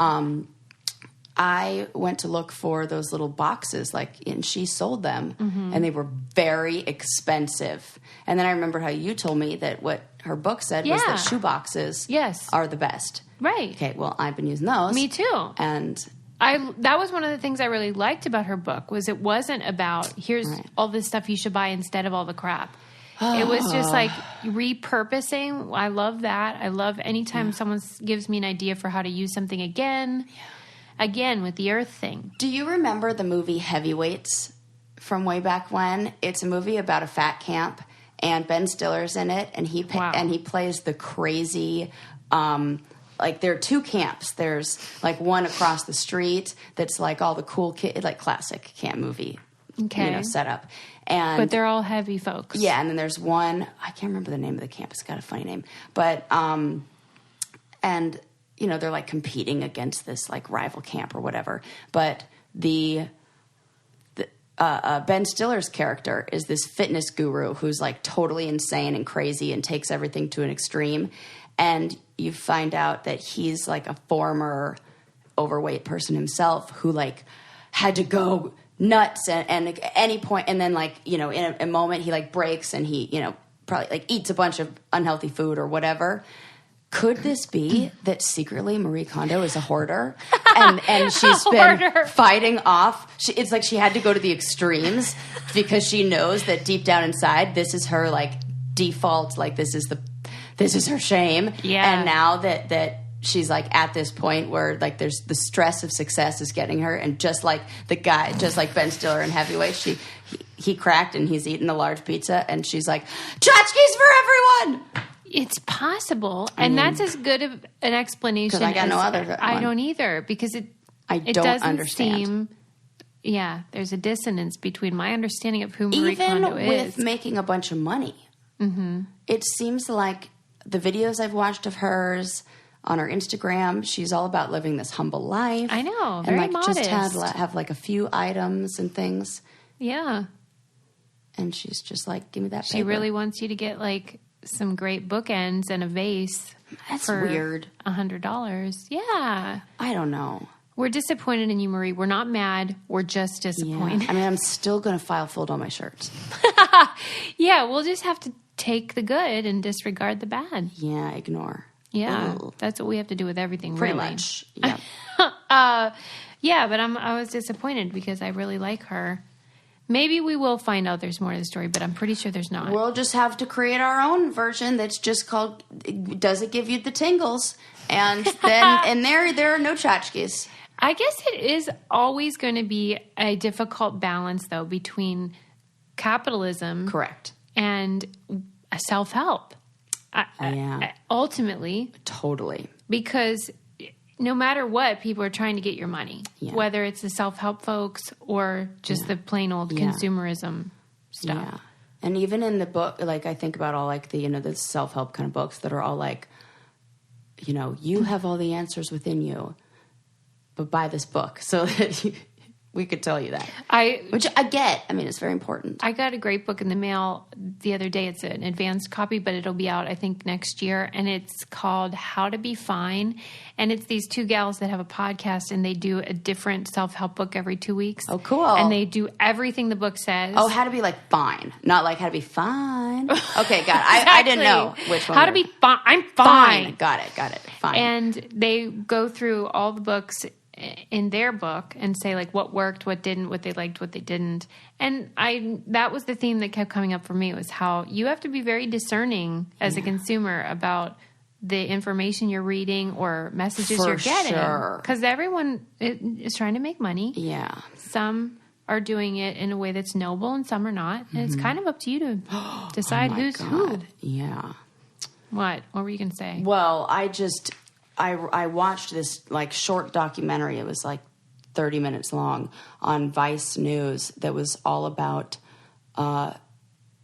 I went to look for those little boxes, and she sold them, and they were very expensive. And then I remember how you told me that what her book said was that shoe boxes are the best. Right. Okay, well, I've been using those. Me too. And that was one of the things I really liked about her book, was it wasn't about, here's all this stuff you should buy instead of all the crap. It was just like repurposing. I love that. I love anytime someone gives me an idea for how to use something again. Yeah. Again, with the earth thing. Do you remember the movie Heavyweights from way back when? It's a movie about a fat camp, and Ben Stiller's in it, and he plays the crazy... there are two camps. There's like one across the street that's like all the cool kid, like classic camp movie, setup. But they're all heavy folks. Yeah, and then there's one, I can't remember the name of the camp. It's got a funny name. But, they're like competing against this like rival camp or whatever. But Ben Stiller's character is this fitness guru who's like totally insane and crazy and takes everything to an extreme. And you find out that he's like a former overweight person himself who like had to go nuts and at any point, and then in a moment he like breaks and he probably like eats a bunch of unhealthy food or whatever. Could this be that secretly Marie Kondo is a hoarder and she's been fighting off? It's like she had to go to the extremes because she knows that deep down inside this is her like default, like this is her shame. Yeah. And now that she's like at this point where like there's the stress of success is getting her, and just like Ben Stiller in Heavyweight, he cracked and he's eating a large pizza, and she's like, tchotchkes for everyone. It's possible, and that's as good of an explanation. Because I got no other. I don't either, because it doesn't understand. There's a dissonance between my understanding of who Marie Kondo is. Even with making a bunch of money, it seems like the videos I've watched of hers on her Instagram, she's all about living this humble life. I know, very modest. Just have like a few items and things. Yeah, and she's just like, give me that paper. She really wants you to get like some great bookends and a vase. That's for weird. $100. Yeah. I don't know. We're disappointed in you, Marie. We're not mad. We're just disappointed. Yeah. I mean, I'm still going to file fold on my shirts. Yeah, we'll just have to take the good and disregard the bad. Yeah, ignore. Yeah, Ooh. that's what we have to do with everything, Pretty really. much. Yeah. Yeah, but I was disappointed because I really like her. Maybe we will find out there's more to the story, but I'm pretty sure there's not. We'll just have to create our own version that's just called Does It Give You the Tingles? And then and there are no tchotchkes. I guess it is always going to be a difficult balance, though, between capitalism, Correct, and self-help. Ultimately, totally, because no matter what, people are trying to get your money, whether it's the self-help folks or just the plain old consumerism stuff. Yeah, and even in the book, like I think about all like the self-help kind of books that are all like, you have all the answers within you, but buy this book so that we could tell you that. Which I get. I mean, it's very important. I got a great book in the mail the other day. It's an advanced copy, but it'll be out, I think, next year. And it's called How to Be Fine. And it's these two gals that have a podcast, and they do a different self-help book every 2 weeks. Oh, cool. And they do everything the book says. Oh, how to be like fine. Not like how to be fine. Okay, got it. I didn't know which one. How to be fine. I'm fine. Got it. Fine. And they go through all the books in their book and say like what worked, what didn't, what they liked, what they didn't. And that was the theme that kept coming up for me, was how you have to be very discerning as a consumer about the information you're reading or messages you're getting. Because everyone is trying to make money. Yeah. Some are doing it in a way that's noble and some are not. And it's kind of up to you to decide who's who. Yeah. What were you going to say? Well, I watched this like short documentary. It was like 30 minutes long on Vice News that was all about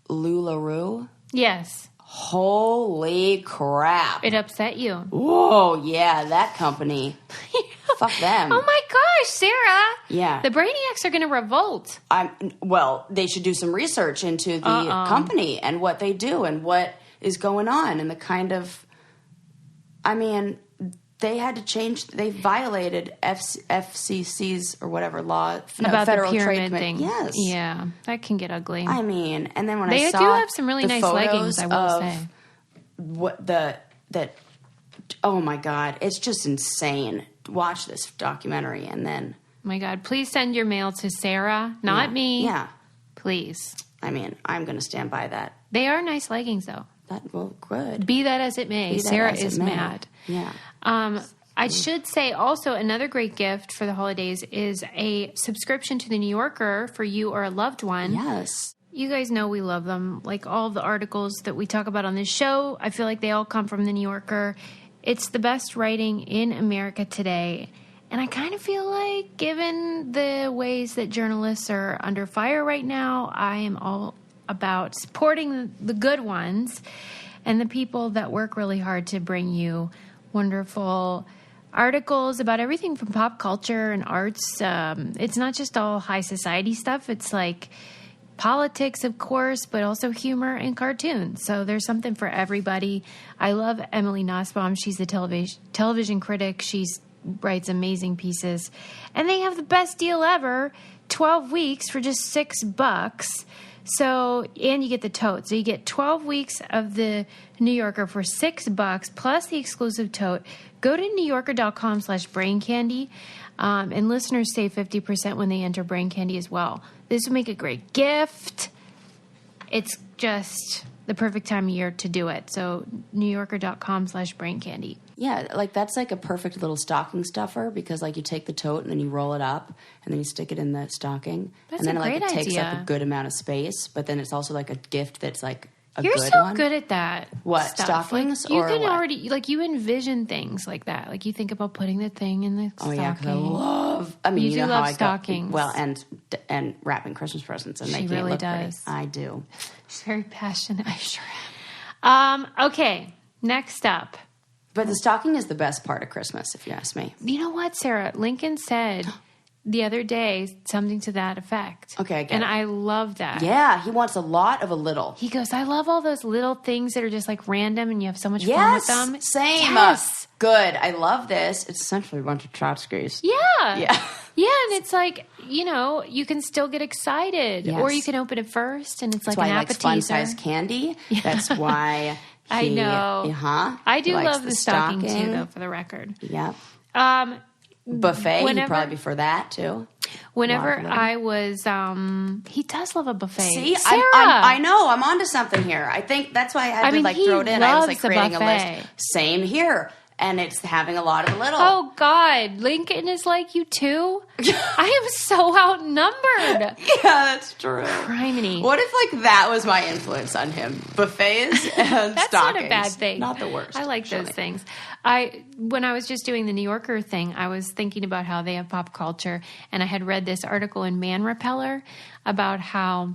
LuLaRoe. Yes. Holy crap. It upset you. Whoa, yeah, that company. Fuck them. Oh my gosh, Sarah. Yeah. The Brainiacs are going to revolt. Well, they should do some research into the company and what they do and what is going on and the kind of, they had to change. They violated FCC's or whatever law about Federal the pyramid Trade thing. Yes, yeah, that can get ugly. And then when they I saw do have some really nice leggings, I will say. Oh my God, it's just insane. Watch this documentary and then. My God, please send your mail to Sarah, not me. Yeah, please. I'm going to stand by that. They are nice leggings, though. Good. Be that as it may, Sarah is mad. Yeah. I should say also another great gift for the holidays is a subscription to the New Yorker for you or a loved one. Yes. You guys know we love them. Like all the articles that we talk about on this show, I feel like they all come from the New Yorker. It's the best writing in America today. And I kind of feel like, given the ways that journalists are under fire right now, I am all about supporting the good ones and the people that work really hard to bring you wonderful articles about everything from pop culture and arts. It's not just all high society stuff. It's like politics, of course, but also humor and cartoons. So there's something for everybody. I love Emily Nussbaum. She's a television critic. She writes amazing pieces. And they have the best deal ever, 12 weeks for just $6. So, and you get the tote. So you get 12 weeks of the New Yorker for $6 plus the exclusive tote. Go to newyorker.com/braincandy. And listeners save 50% when they enter Brain Candy as well. This would make a great gift. It's just the perfect time of year to do it. So newyorker.com/braincandy. Yeah, like that's like a perfect little stocking stuffer because like you take the tote and then you roll it up and then you stick it in the stocking. That's and then a great it takes idea. up a good amount of space, but then it's also like a gift that's like a You're good so one. good at that. What, stuff. stockings like, you or can what? already you envision things like that. Like you think about putting the thing in the stocking. Oh yeah, because I love. I mean, you you do know love how stockings. and wrapping Christmas presents and She making really it look does. pretty. I do. She's very passionate. I sure am. Okay, next up. But the stocking is the best part of Christmas, if you ask me. You know what, Sarah? Lincoln said the other day something to that effect. Okay, I get and it. I love that. Yeah, he wants a lot of a little. He goes, I love all those little things that are just like random and you have so much fun with them. Same. Yes. Good. I love this. It's essentially a bunch of tchotchkes. Yeah. Yeah. Yeah, and it's like, you know, you can still get excited. Yes. Or you can open it first and it's That's like why an he likes appetizer. fun-sized candy. That's why I know. I do love the stocking too, though, for the record. Yep. Buffet, he'd probably be for that too. Whenever I was, he does love a buffet. See, I know, I'm onto something here. I think that's why I had to throw it in. I was like creating a list. Same here. And it's having a lot of little. Oh, God. Lincoln is like you, too? I am so outnumbered. Yeah, that's true. Criminy. What if, that was my influence on him? Buffets and that's stockings. That's not a bad thing. Not the worst. I like those things. When I was just doing the New Yorker thing, I was thinking about how they have pop culture. And I had read this article in Man Repeller about how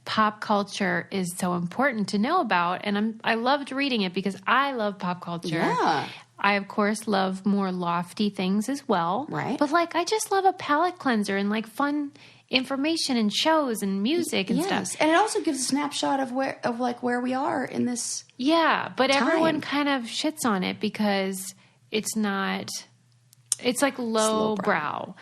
pop culture is so important to know about, and I loved reading it because I love pop culture. Yeah. I, of course, love more lofty things as well. Right. But, I just love a palate cleanser and, fun information and shows and music and stuff. And it also gives a snapshot of where we are in this but time. Everyone kind of shits on it because it's not... It's low brow.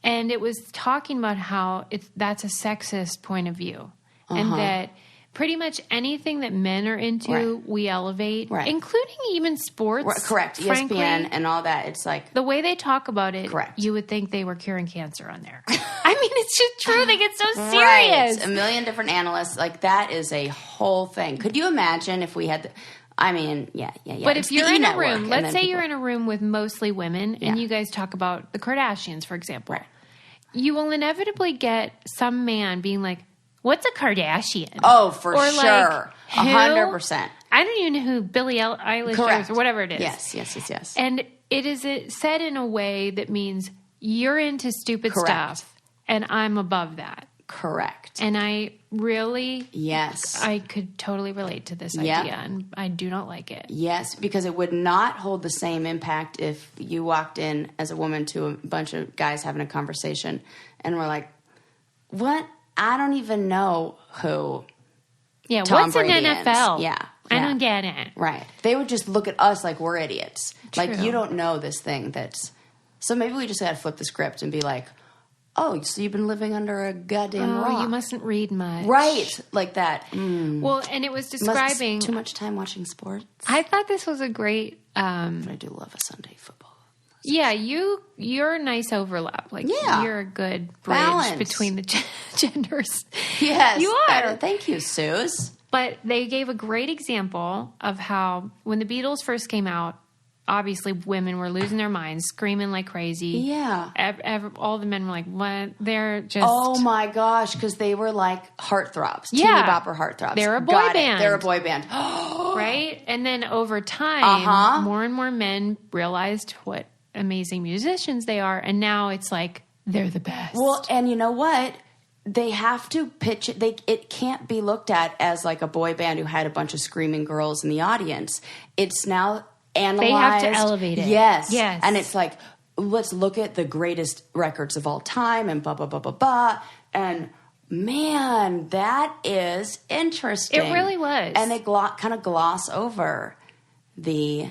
And it was talking about how that's a sexist point of view. And that pretty much anything that men are into, we elevate, including even sports. Correct. Frankly, ESPN and all that. It's the way they talk about it, you would think they were curing cancer on there. I mean, it's just true. They get so serious. Right. A million different analysts. That is a whole thing. Could you imagine if we had... yeah. But if you're in a room, let's say you're in a room with mostly women and you guys talk about the Kardashians, for example, you will inevitably get some man being like, what's a Kardashian? Oh, for sure. 100%. I don't even know who Billie Eilish is or whatever it is. Yes. And it is said in a way that means you're into stupid stuff and I'm above that. Correct. And I really... Yes. I could totally relate to this idea and I do not like it. Yes, because it would not hold the same impact if you walked in as a woman to a bunch of guys having a conversation and were like, what? I don't even know who Tom what's Brady an NFL? Is. Yeah. I don't get it. Right. They would just look at us like we're idiots. True. You don't know this thing that's... So maybe we just got to flip the script and be like, oh, so you've been living under a goddamn rock. You mustn't read much. Right. Like that. Well, and it was describing... Too much time watching sports. I thought this was a great... But I do love a Sunday football. Yeah, you're a nice overlap. You're a good bridge between the genders. Yes. You are. Thank you, Suze. But they gave a great example of how when the Beatles first came out, obviously women were losing their minds, screaming like crazy. Yeah. All the men were like, what? They're just... Oh, my gosh, because they were like heartthrobs. Teeny bopper heartthrobs. They're a boy band. They're a boy band. Right? And then over time, more and more men realized what amazing musicians they are, and now it's like they're the best. Well, and you know what? They have to pitch it. It can't be looked at as like a boy band who had a bunch of screaming girls in the audience. It's now analyzed. They have to elevate it. Yes. And it's like, let's look at the greatest records of all time and blah, blah, blah, blah, blah. And man, that is interesting. It really was. And they kind of gloss over the...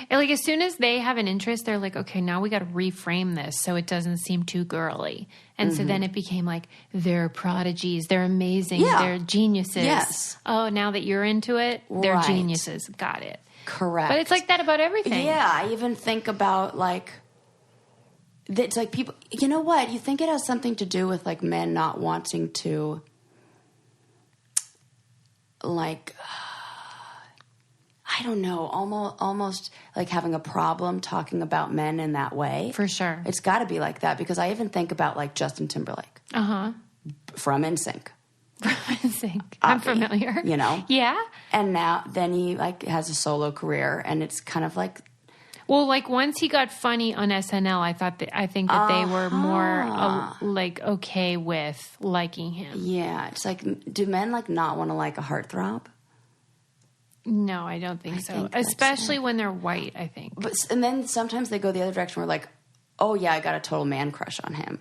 Like, as soon as they have an interest, they're like, okay, now we got to reframe this so it doesn't seem too girly. And so then it became like, they're prodigies, they're amazing, they're geniuses. Yes. Oh, now that you're into it, they're geniuses. Got it. Correct. But it's like that about everything. Yeah, I even think about, it's like people... You know what? You think it has something to do with, men not wanting to, I don't know, almost like having a problem talking about men in that way. For sure. It's got to be like that, because I even think about Justin Timberlake. From NSYNC. From NSYNC. I'm familiar. You know? Yeah. And then he has a solo career, and it's kind of like... Well, once he got funny on SNL, I think that they were more okay with liking him. Yeah. It's like, do men not want to like a heartthrob? No, I don't think so. Especially when they're white, I think. And then sometimes they go the other direction. We're like, oh, yeah, I got a total man crush on him.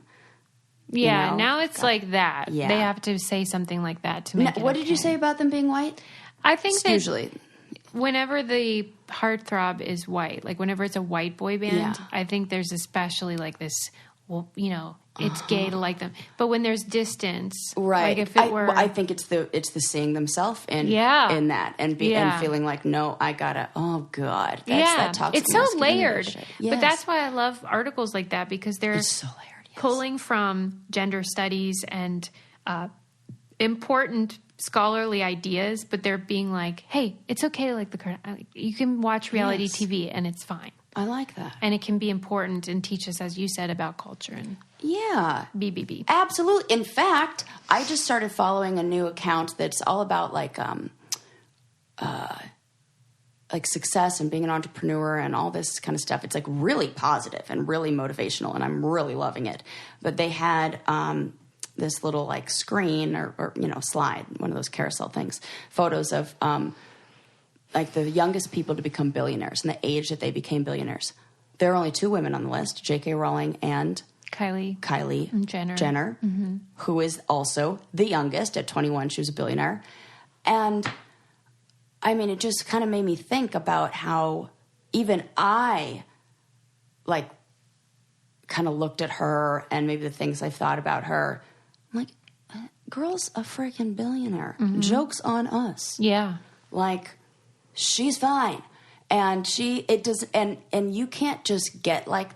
Yeah, now it's like that. Yeah. They have to say something like that to make it What did you say about them being white? I think that usually... Whenever the heartthrob is white, whenever it's a white boy band, I think there's especially this well, you know, it's gay to like them. But when there's distance, right? Like if it were, I think it's the seeing themselves in that and feeling like, no, I gotta. Oh God, that's that toxic. It's so layered. Yes. But that's why I love articles like that, because they're it's so layered. Yes. pulling from gender studies and important scholarly ideas, but they're being like, hey, it's okay to like you can watch reality TV and it's fine. I like that. And it can be important and teach us, as you said, about culture and BBB. Absolutely. In fact, I just started following a new account that's all about like success and being an entrepreneur and all this kind of stuff. It's like really positive and really motivational, and I'm really loving it. But they had this little like screen or you know, slide, one of those carousel things, photos of like the youngest people to become billionaires and the age that they became billionaires. There are only 2 women on the list, J.K. Rowling and Kylie Jenner, who is also the youngest. At 21, she was a billionaire. And I mean, it just kind of made me think about how even I like kind of looked at her and maybe the things I thought about her. I'm like, girl's a freaking billionaire. Joke's on us. Yeah. Like, she's fine. And and you can't just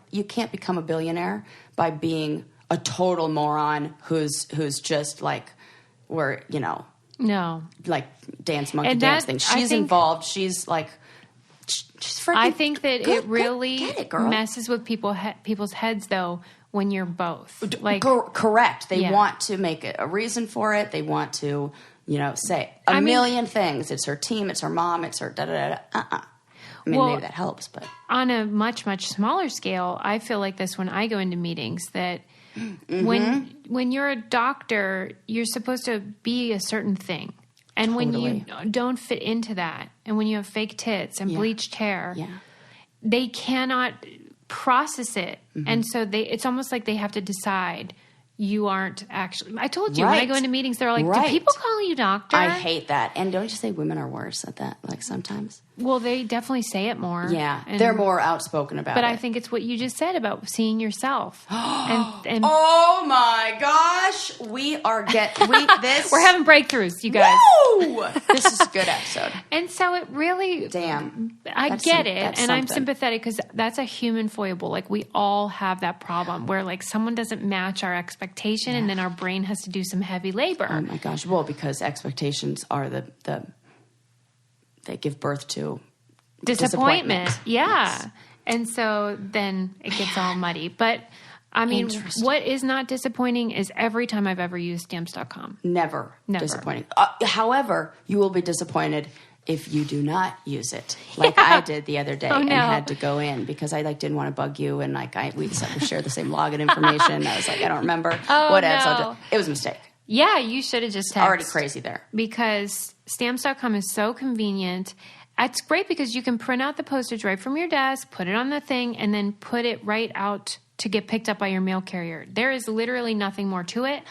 you can't become a billionaire by being a total moron who's just like, you know, no, like dance monkey dance thing. She's involved. She's like, she's freaking. I think that good, it really get it, girl. messes with people's heads though when you're both. Like, correct. They want to make a reason for it. They want to, you know, say a million things. It's her team. It's her mom. It's her da-da-da-da. I mean, maybe that helps, but... On a much, much smaller scale, I feel like this when I go into meetings, that when you're a doctor, you're supposed to be a certain thing. And when you don't fit into that, and when you have fake tits and bleached hair, they cannot process it. And so it's almost like they have to decide... You aren't actually... I told you, when I go into meetings, they're like, do people call you doctor? I hate that. And don't you say women are worse at that, like, sometimes? Well, they definitely say it more. Yeah, they're more outspoken about it. But I think it's what you just said about seeing yourself. and oh, my gosh. We're having breakthroughs, you guys. Woo! This is a good episode. And so it really... Damn. I get it, and I'm sympathetic, because that's a human foible. Like, we all have that problem where, like, someone doesn't match our expectation, and then our brain has to do some heavy labor. Oh, my gosh. Well, because expectations are they give birth to disappointment. Yeah. Yes. And so then it gets all muddy. But, I mean, what is not disappointing is every time I've ever used Stamps.com. Never. Disappointing. However, you will be disappointed if you do not use it, like I did the other day, and had to go in because I didn't want to bug you, and we share the same login information. I was like, I don't remember. Whatever. It was a mistake. Yeah, you should have just texted. Already crazy there. Because Stamps.com is so convenient. It's great because you can print out the postage right from your desk, put it on the thing, and then put it right out to get picked up by your mail carrier. There is literally nothing more to it.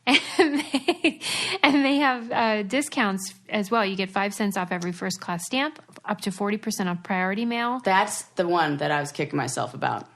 And they have discounts as well. You get 5 cents off every first class stamp, up to 40% off priority mail. That's the one that I was kicking myself about.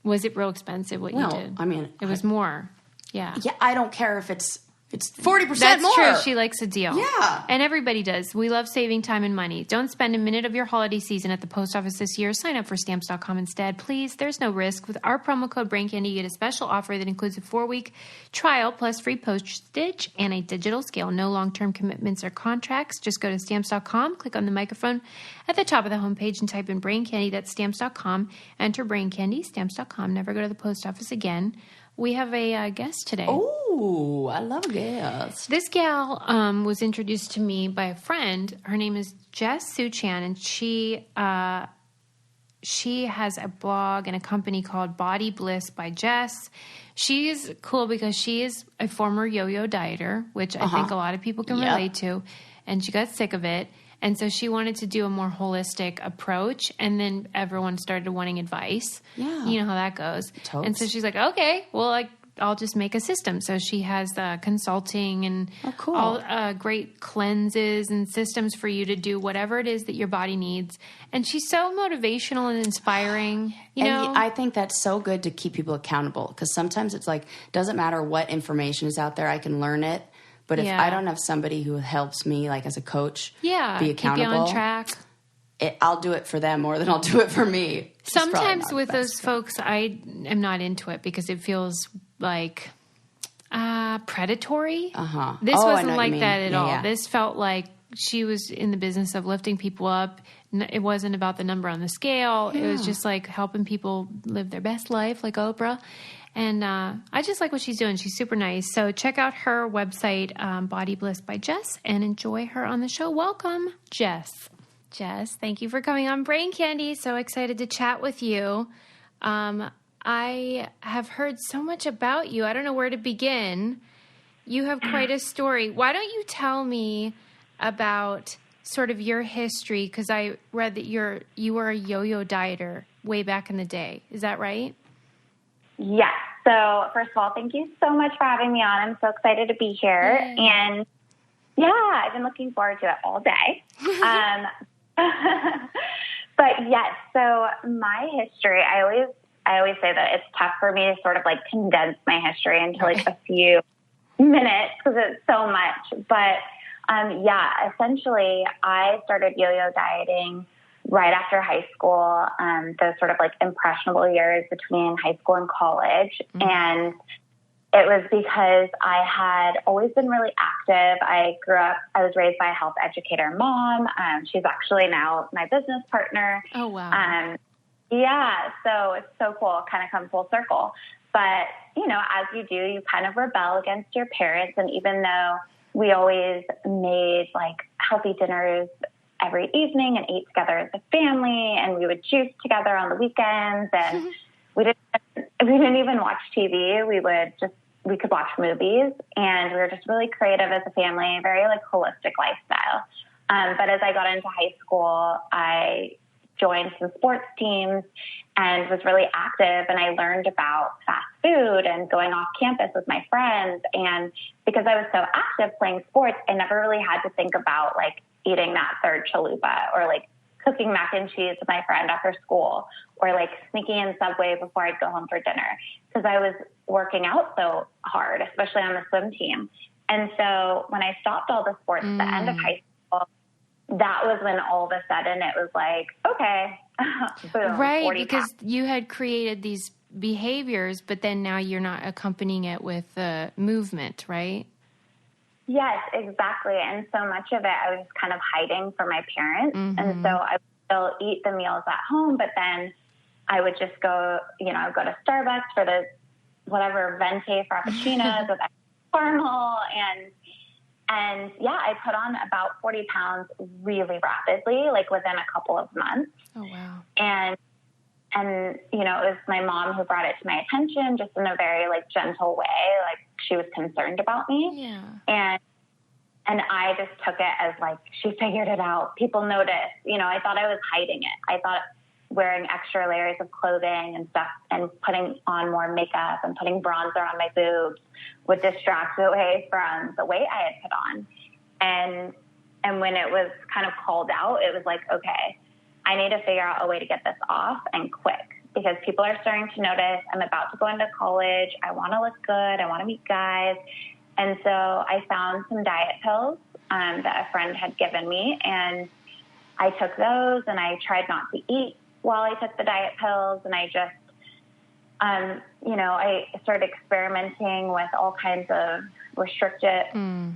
Was it real expensive what you did? I mean... It was more. Yeah. Yeah, I don't care if it's 40% That's more. That's true. She likes a deal. Yeah. And everybody does. We love saving time and money. Don't spend a minute of your holiday season at the post office this year. Sign up for Stamps.com instead. Please, there's no risk. With our promo code BrainCandy, you get a special offer that includes a 4-week trial plus free postage and a digital scale. No long-term commitments or contracts. Just go to Stamps.com, click on the microphone at the top of the homepage and type in BrainCandy. That's Stamps.com. Enter BrainCandy, Stamps.com. Never go to the post office again. We have a guest today. Oh, I love a guest. This gal was introduced to me by a friend. Her name is Jess Suchan, and she has a blog and a company called Body Bliss by Jess. She's cool because she is a former yo-yo dieter, which I think a lot of people can relate to, and she got sick of it. And so she wanted to do a more holistic approach, and then everyone started wanting advice. Yeah. You know how that goes. Totes. And so she's like, okay, well, like, I'll just make a system. So she has consulting and all great cleanses and systems for you to do whatever it is that your body needs. And she's so motivational and inspiring. You know, I think that's so good to keep people accountable, because sometimes it's like, doesn't matter what information is out there, I can learn it. But if I don't have somebody who helps me, like as a coach, be accountable, keep you on track. I'll do it for them more than I'll do it for me. Sometimes with those folks, I am not into it because it feels like predatory. This wasn't like that at all. This felt like she was in the business of lifting people up. It wasn't about the number on the scale. It was just like helping people live their best life, like Oprah. And I just like what she's doing. She's super nice. So check out her website, Body Bliss by Jess, and enjoy her on the show. Welcome, Jess. Jess, thank you for coming on Brain Candy. So excited to chat with you. I have heard so much about you. I don't know where to begin. You have quite a story. Why don't you tell me about sort of your history? Because I read that you were a yo-yo dieter way back in the day. Is that right? Yes. So first of all, thank you so much for having me on. I'm so excited to be here. Yay. And I've been looking forward to it all day. But yes, so my history, I always say that it's tough for me to sort of like condense my history into like a few minutes because it's so much. But essentially I started yo-yo dieting right after high school, those sort of like impressionable years between high school and college. Mm-hmm. And it was because I had always been really active. I was raised by a health educator mom. She's actually now my business partner. Oh, wow. So it's so cool, kind of come full circle. But, as you do, you kind of rebel against your parents. And even though we always made like healthy dinners every evening and ate together as a family, and we would juice together on the weekends, and we didn't even watch TV. We could watch movies, and we were just really creative as a family, very like holistic lifestyle. But as I got into high school, I joined some sports teams and was really active, and I learned about fast food and going off campus with my friends. And because I was so active playing sports, I never really had to think about like eating that third chalupa or like cooking mac and cheese with my friend after school, or like sneaking in Subway before I'd go home for dinner, because I was working out so hard, especially on the swim team. And so when I stopped all the sports at the end of high school, that was when all of a sudden it was like, okay, boom. Right, because you had created these behaviors, but then now you're not accompanying it with movement, right? Yes, exactly. And so much of it I was kind of hiding from my parents. Mm-hmm. And so I would still eat the meals at home, but then I would just go to Starbucks for the whatever venti frappuccinos with caramel. And I put on about 40 pounds really rapidly, like within a couple of months. Oh, wow. And it was my mom who brought it to my attention, just in a very like gentle way. Like she was concerned about me. Yeah. And I just took it as like, she figured it out. People noticed, I thought I was hiding it. I thought wearing extra layers of clothing and stuff and putting on more makeup and putting bronzer on my boobs would distract away from the weight I had put on. And when it was kind of called out, it was like, okay, I need to figure out a way to get this off and quick, because people are starting to notice I'm about to go into college. I want to look good. I want to meet guys. And so I found some diet pills that a friend had given me, and I took those, and I tried not to eat while I took the diet pills. And I just, I started experimenting with all kinds of restricted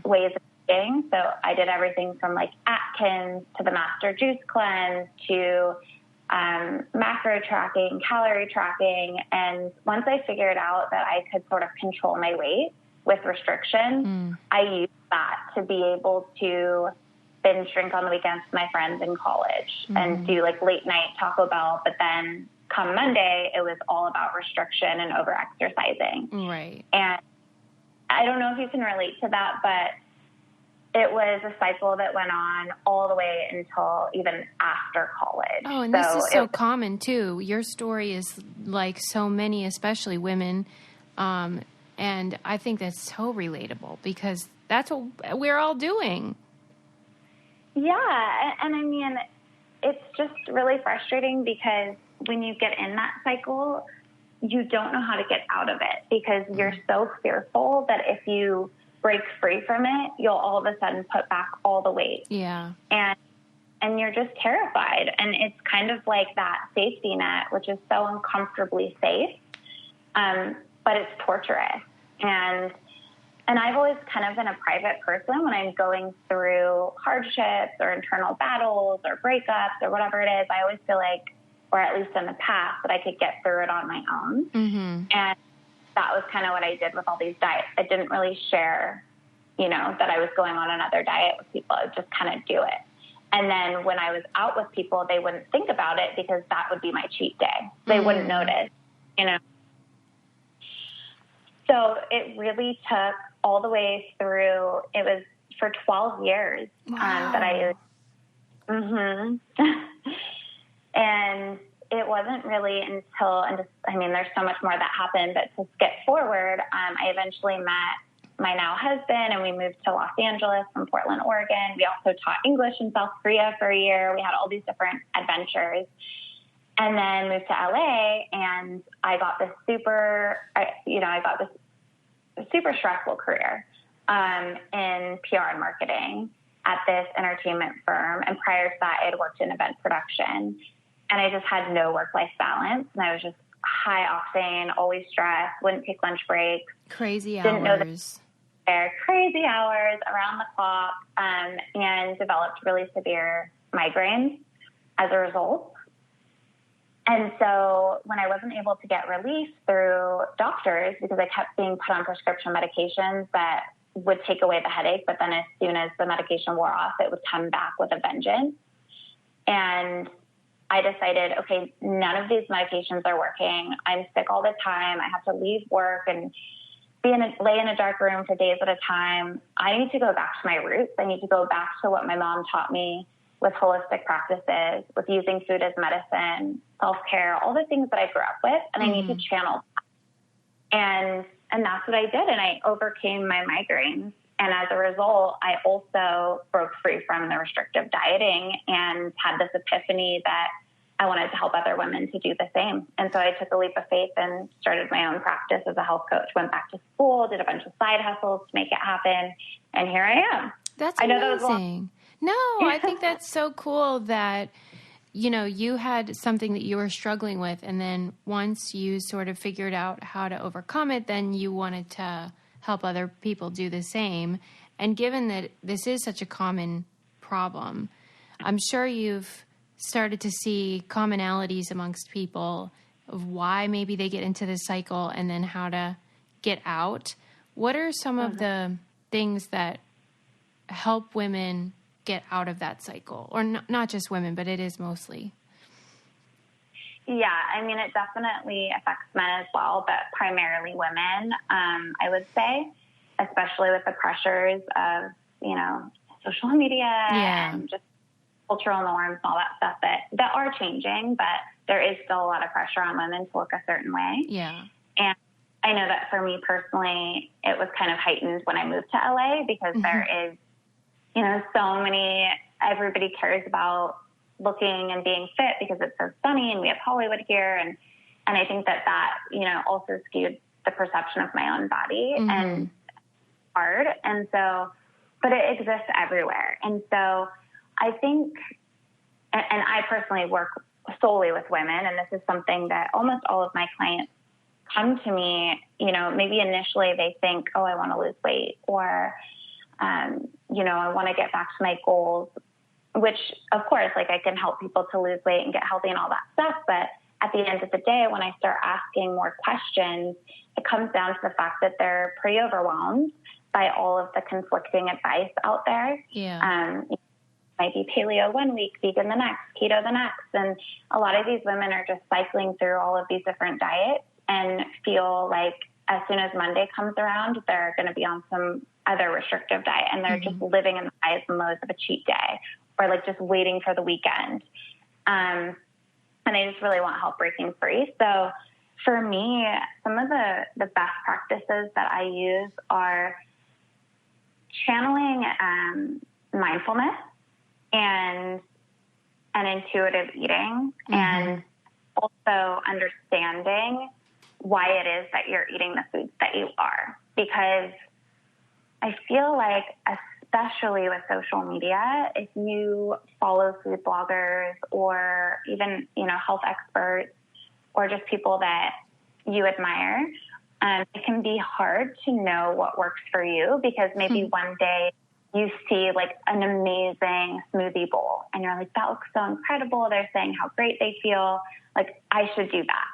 ways of eating. So I did everything from like Atkins to the Master Juice Cleanse to macro tracking, calorie tracking. And once I figured out that I could sort of control my weight with restriction, I used that to be able to binge drink on the weekends with my friends in college and do like late night Taco Bell. But then come Monday, it was all about restriction and over exercising. Right. And I don't know if you can relate to that, but it was a cycle that went on all the way until even after college. Oh, and this is so common too. Your story is like so many, especially women, And I think that's so relatable because that's what we're all doing. Yeah. And I mean, it's just really frustrating because when you get in that cycle, you don't know how to get out of it because you're so fearful that if you break free from it, you'll all of a sudden put back all the weight. Yeah. And you're just terrified. And it's kind of like that safety net, which is so uncomfortably safe, but it's torturous. And I've always kind of been a private person when I'm going through hardships or internal battles or breakups or whatever it is. I always feel like, or at least in the past, that I could get through it on my own. Mm-hmm. And that was kind of what I did with all these diets. I didn't really share, that I was going on another diet with people. I would just kind of do it. And then when I was out with people, they wouldn't think about it because that would be my cheat day. They wouldn't notice, So it really took all the way through. It was for 12 years that I and it wasn't really until, there's so much more that happened, but to skip forward, I eventually met my now husband and we moved to Los Angeles from Portland, Oregon. We also taught English in South Korea for a year. We had all these different adventures and then moved to LA and I got this super stressful career in PR and marketing at this entertainment firm. And prior to that, I had worked in event production. And I just had no work-life balance. And I was just high octane, always stressed, wouldn't take lunch breaks. Crazy hours. Didn't know crazy hours around the clock, and developed really severe migraines as a result. And so when I wasn't able to get relief through doctors, because I kept being put on prescription medications that would take away the headache, but then as soon as the medication wore off, it would come back with a vengeance. And I decided, okay, none of these medications are working. I'm sick all the time. I have to leave work and lay in a dark room for days at a time. I need to go back to my roots. I need to go back to what my mom taught me with holistic practices, with using food as medicine, self-care, all the things that I grew up with, and I need to channel that. And that's what I did, and I overcame my migraines. And as a result, I also broke free from the restrictive dieting and had this epiphany that I wanted to help other women to do the same. And so I took a leap of faith and started my own practice as a health coach, went back to school, did a bunch of side hustles to make it happen. And here I am. That's amazing. No, I think that's so cool that, you had something that you were struggling with. And then once you sort of figured out how to overcome it, then you wanted to help other people do the same. And given that this is such a common problem, I'm sure you've started to see commonalities amongst people of why maybe they get into this cycle and then how to get out. What are some of the things that help women get out of that cycle? Or not just women, but it is mostly. Yeah, it definitely affects men as well, but primarily women, I would say, especially with the pressures of, social media and just cultural norms and all that stuff that are changing, but there is still a lot of pressure on women to look a certain way. Yeah. And I know that for me personally, it was kind of heightened when I moved to LA because there is, so many, everybody cares about looking and being fit because it's so sunny and we have Hollywood here. And I think that also skewed the perception of my own body and hard. And so, but it exists everywhere. And so I think, and I personally work solely with women, and this is something that almost all of my clients come to me, maybe initially they think, oh, I want to lose weight, or, I want to get back to my goals, which of course, I can help people to lose weight and get healthy and all that stuff. But at the end of the day, when I start asking more questions, it comes down to the fact that they're pretty overwhelmed by all of the conflicting advice out there. Yeah. Might be paleo one week, vegan the next, keto the next. And a lot of these women are just cycling through all of these different diets and feel like as soon as Monday comes around, they're going to be on some other restrictive diet, and they're just living in the highs and lows of a cheat day, or just waiting for the weekend. And they just really want help breaking free. So for me, some of the best practices that I use are channeling mindfulness and intuitive eating, and also understanding why it is that you're eating the foods that you are. Because I feel like, especially with social media, if you follow food bloggers or even, health experts or just people that you admire, it can be hard to know what works for you, because maybe one day you see like an amazing smoothie bowl and you're like, that looks so incredible. They're saying how great they feel. Like, I should do that.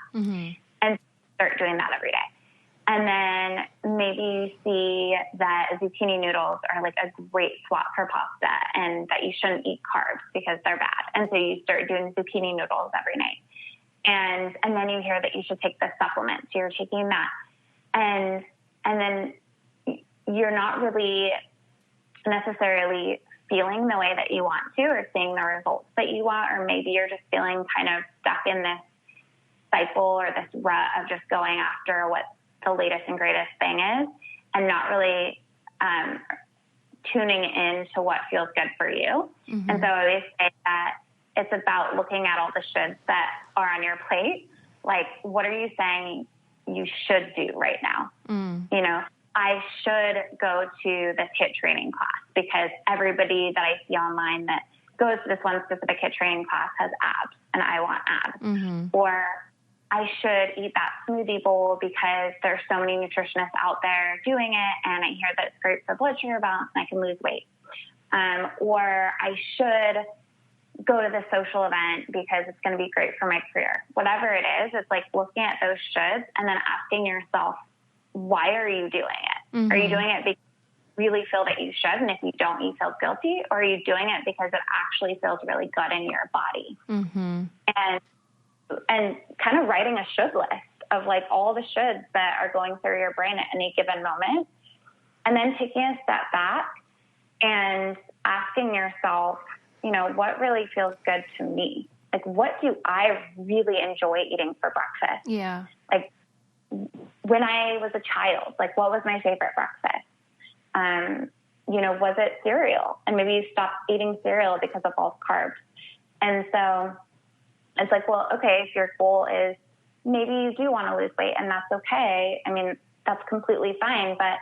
And start doing that every day. And then maybe you see that zucchini noodles are like a great swap for pasta, and that you shouldn't eat carbs because they're bad. And so you start doing zucchini noodles every night. And then you hear that you should take this supplement. So you're taking that. And then you're not really necessarily feeling the way that you want to, or seeing the results that you want, or maybe you're just feeling kind of stuck in this cycle or this rut of just going after what the latest and greatest thing is, and not really tuning in to what feels good for you. And so I always say that it's about looking at all the shoulds that are on your plate. Like, what are you saying you should do right now? I should go to this HIIT training class because everybody that I see online that goes to this one specific HIIT training class has abs, and I want abs. Or I should eat that smoothie bowl because there's so many nutritionists out there doing it, and I hear that it's great for blood sugar balance and I can lose weight. Or I should go to this social event because it's going to be great for my career. Whatever it is, it's like looking at those shoulds and then asking yourself, why are you doing it? Are you doing it because you really feel that you should, and if you don't, you feel guilty? Or are you doing it because it actually feels really good in your body? And kind of writing a should list of like all the shoulds that are going through your brain at any given moment. And then taking a step back and asking yourself, what really feels good to me? Like, what do I really enjoy eating for breakfast? Yeah. Like, when I was a child, like, what was my favorite breakfast? Was it cereal? And maybe you stopped eating cereal because of all carbs. And so it's like, well, okay, if your goal is maybe you do want to lose weight, and that's okay. I mean, that's completely fine, but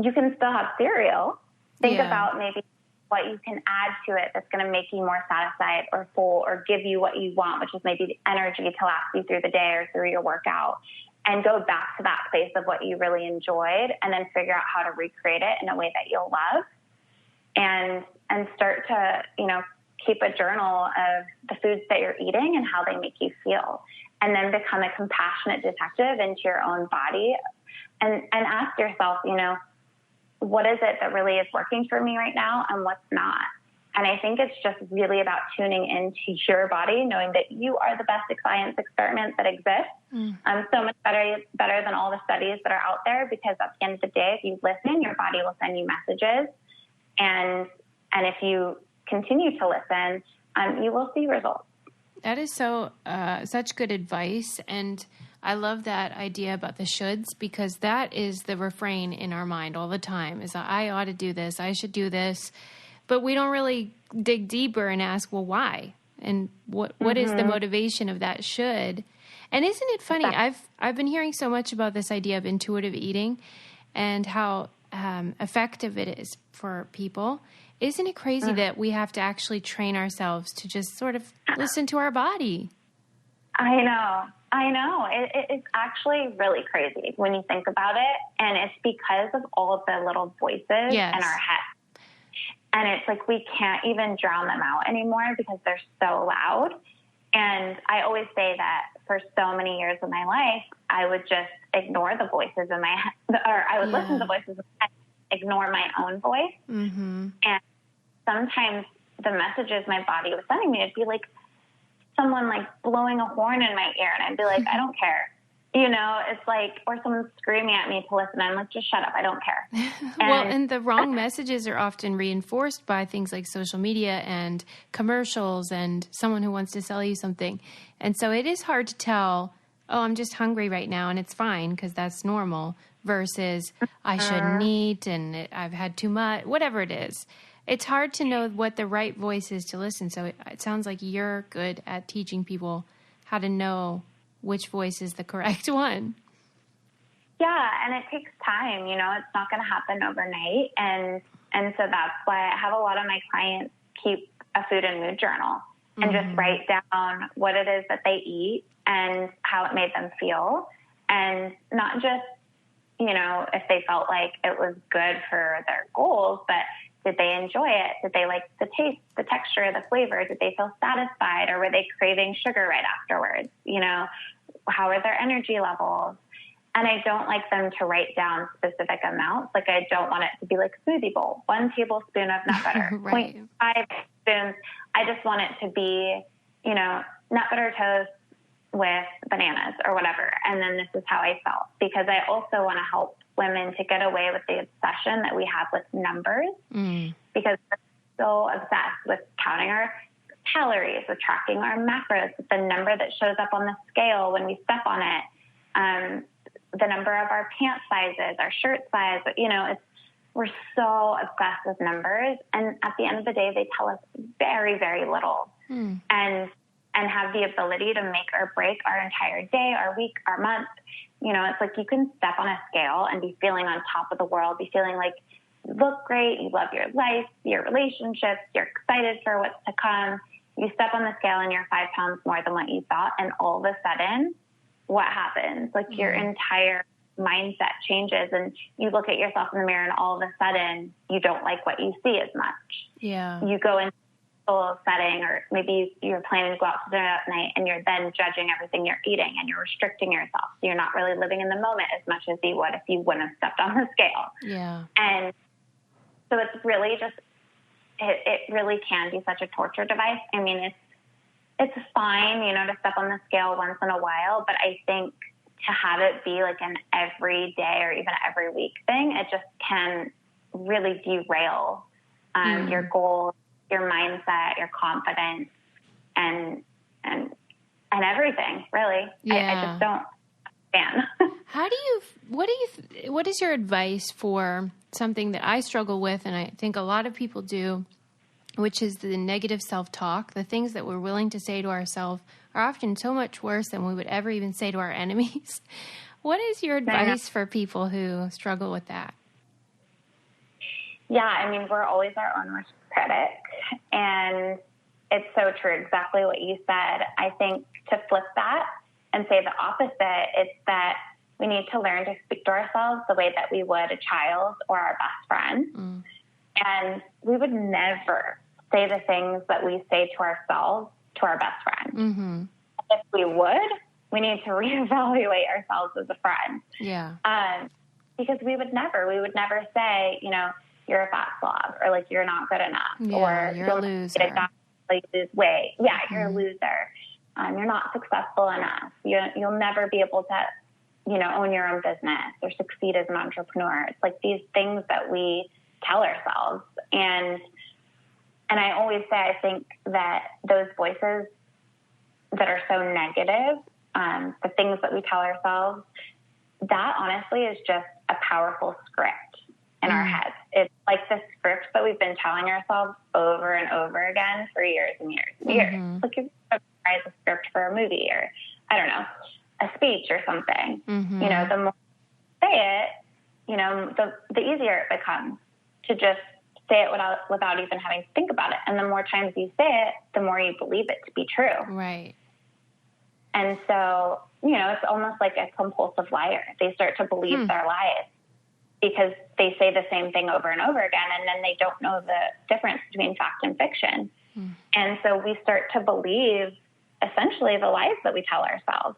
you can still have cereal. Think about maybe what you can add to it that's going to make you more satisfied or full, or give you what you want, which is maybe the energy to last you through the day or through your workout, and go back to that place of what you really enjoyed, and then figure out how to recreate it in a way that you'll love, and start to, keep a journal of the foods that you're eating and how they make you feel, and then become a compassionate detective into your own body, and ask yourself, what is it that really is working for me right now and what's not? And I think it's just really about tuning into your body, knowing that you are the best science experiment that exists. So much better than all the studies that are out there, because at the end of the day, if you listen, your body will send you messages. And if you continue to listen, you will see results. That is such good advice. And I love that idea about the shoulds, because that is the refrain in our mind all the time, is I ought to do this, I should do this. But we don't really dig deeper and ask, well, why? And what is the motivation of that should? And isn't it funny? I've been hearing so much about this idea of intuitive eating and how effective it is for people. Isn't it crazy that we have to actually train ourselves to just sort of listen to our body? I know. It's actually really crazy when you think about it. And it's because of all of the little voices in our head. And it's like we can't even drown them out anymore because they're so loud. And I always say that for so many years of my life, I would just ignore the voices in my head, or I would listen to the voices in my head, ignore my own voice. And sometimes the messages my body was sending me, it'd be like someone like blowing a horn in my ear, and I'd be like, I don't care. It's like, or someone screaming at me to listen. I'm like, just shut up. I don't care. And the wrong messages are often reinforced by things like social media and commercials and someone who wants to sell you something. And so it is hard to tell, oh, I'm just hungry right now and it's fine because that's normal, versus I shouldn't eat and I've had too much, whatever it is. It's hard to know what the right voice is to listen. So it sounds like you're good at teaching people how to know which voice is the correct one. Yeah, and it takes time. You know, it's not going to happen overnight. And so that's why I have a lot of my clients keep a food and mood journal and just write down what it is that they eat and how it made them feel. And not just, you know, if they felt like it was good for their goals, but did they enjoy it? Did they like the taste, the texture, the flavor? Did they feel satisfied, or were they craving sugar right afterwards? You know, how are their energy levels? And I don't like them to write down specific amounts. Like, I don't want it to be like smoothie bowl, 1 tablespoon of nut butter, right. 0.5 spoons. I just want it to be, you know, nut butter toast with bananas or whatever. And then this is how I felt, because I also want to help women to get away with the obsession that we have with numbers, because we're so obsessed with counting our calories, with tracking our macros, with the number that shows up on the scale when we step on it, the number of our pant sizes, our shirt size. You know, we're so obsessed with numbers, and at the end of the day, they tell us very, very little, and have the ability to make or break our entire day, our week, our month. You know, it's like you can step on a scale and be feeling on top of the world, be feeling like you look great, you love your life, your relationships, you're excited for what's to come. You step on the scale and you're 5 pounds more than what you thought, and all of a sudden, what happens? Like your entire mindset changes, and you look at yourself in the mirror and all of a sudden you don't like what you see as much. Yeah. You go into a setting, or maybe you're planning to go out to dinner that night, and you're then judging everything you're eating and you're restricting yourself. So you're not really living in the moment as much as you would if you wouldn't have stepped on the scale. Yeah. And so it's really just, it really can be such a torture device. I mean, it's fine, you know, to step on the scale once in a while, but I think to have it be like an every day or even every week thing, it just can really derail your goals, your mindset, your confidence, and everything, really. Yeah. I just don't understand. What is your advice for something that I struggle with, and I think a lot of people do, which is the negative self-talk? The things that we're willing to say to ourselves are often so much worse than we would ever even say to our enemies. What is your advice for people who struggle with that? Yeah, I mean, we're always our own worst critic, and it's so true, exactly what you said. I think to flip that and say the opposite, it's that we need to learn to speak to ourselves the way that we would a child or our best friend. And we would never say the things that we say to ourselves to our best friend. If we would, we need to reevaluate ourselves as a friend. Yeah. Because we would never say, you know, you're a fat slob, or like you're not good enough, or you're a loser. Like lose weight. Yeah, you're a loser. You're not successful enough. You'll never be able to, you know, own your own business or succeed as an entrepreneur. It's like these things that we tell ourselves. And I always say, I think that those voices that are so negative, the things that we tell ourselves, that honestly is just a powerful script in our heads. It's like the script that we've been telling ourselves over and over again for years and years and years. Like if you memorize a script for a movie, or I don't know, a speech or something, you know, the more you say it, you know, the easier it becomes to just say it without even having to think about it. And the more times you say it, the more you believe it to be true. Right. And so, you know, it's almost like a compulsive liar. They start to believe their lies because they say the same thing over and over again, and then they don't know the difference between fact and fiction. And so we start to believe essentially the lies that we tell ourselves.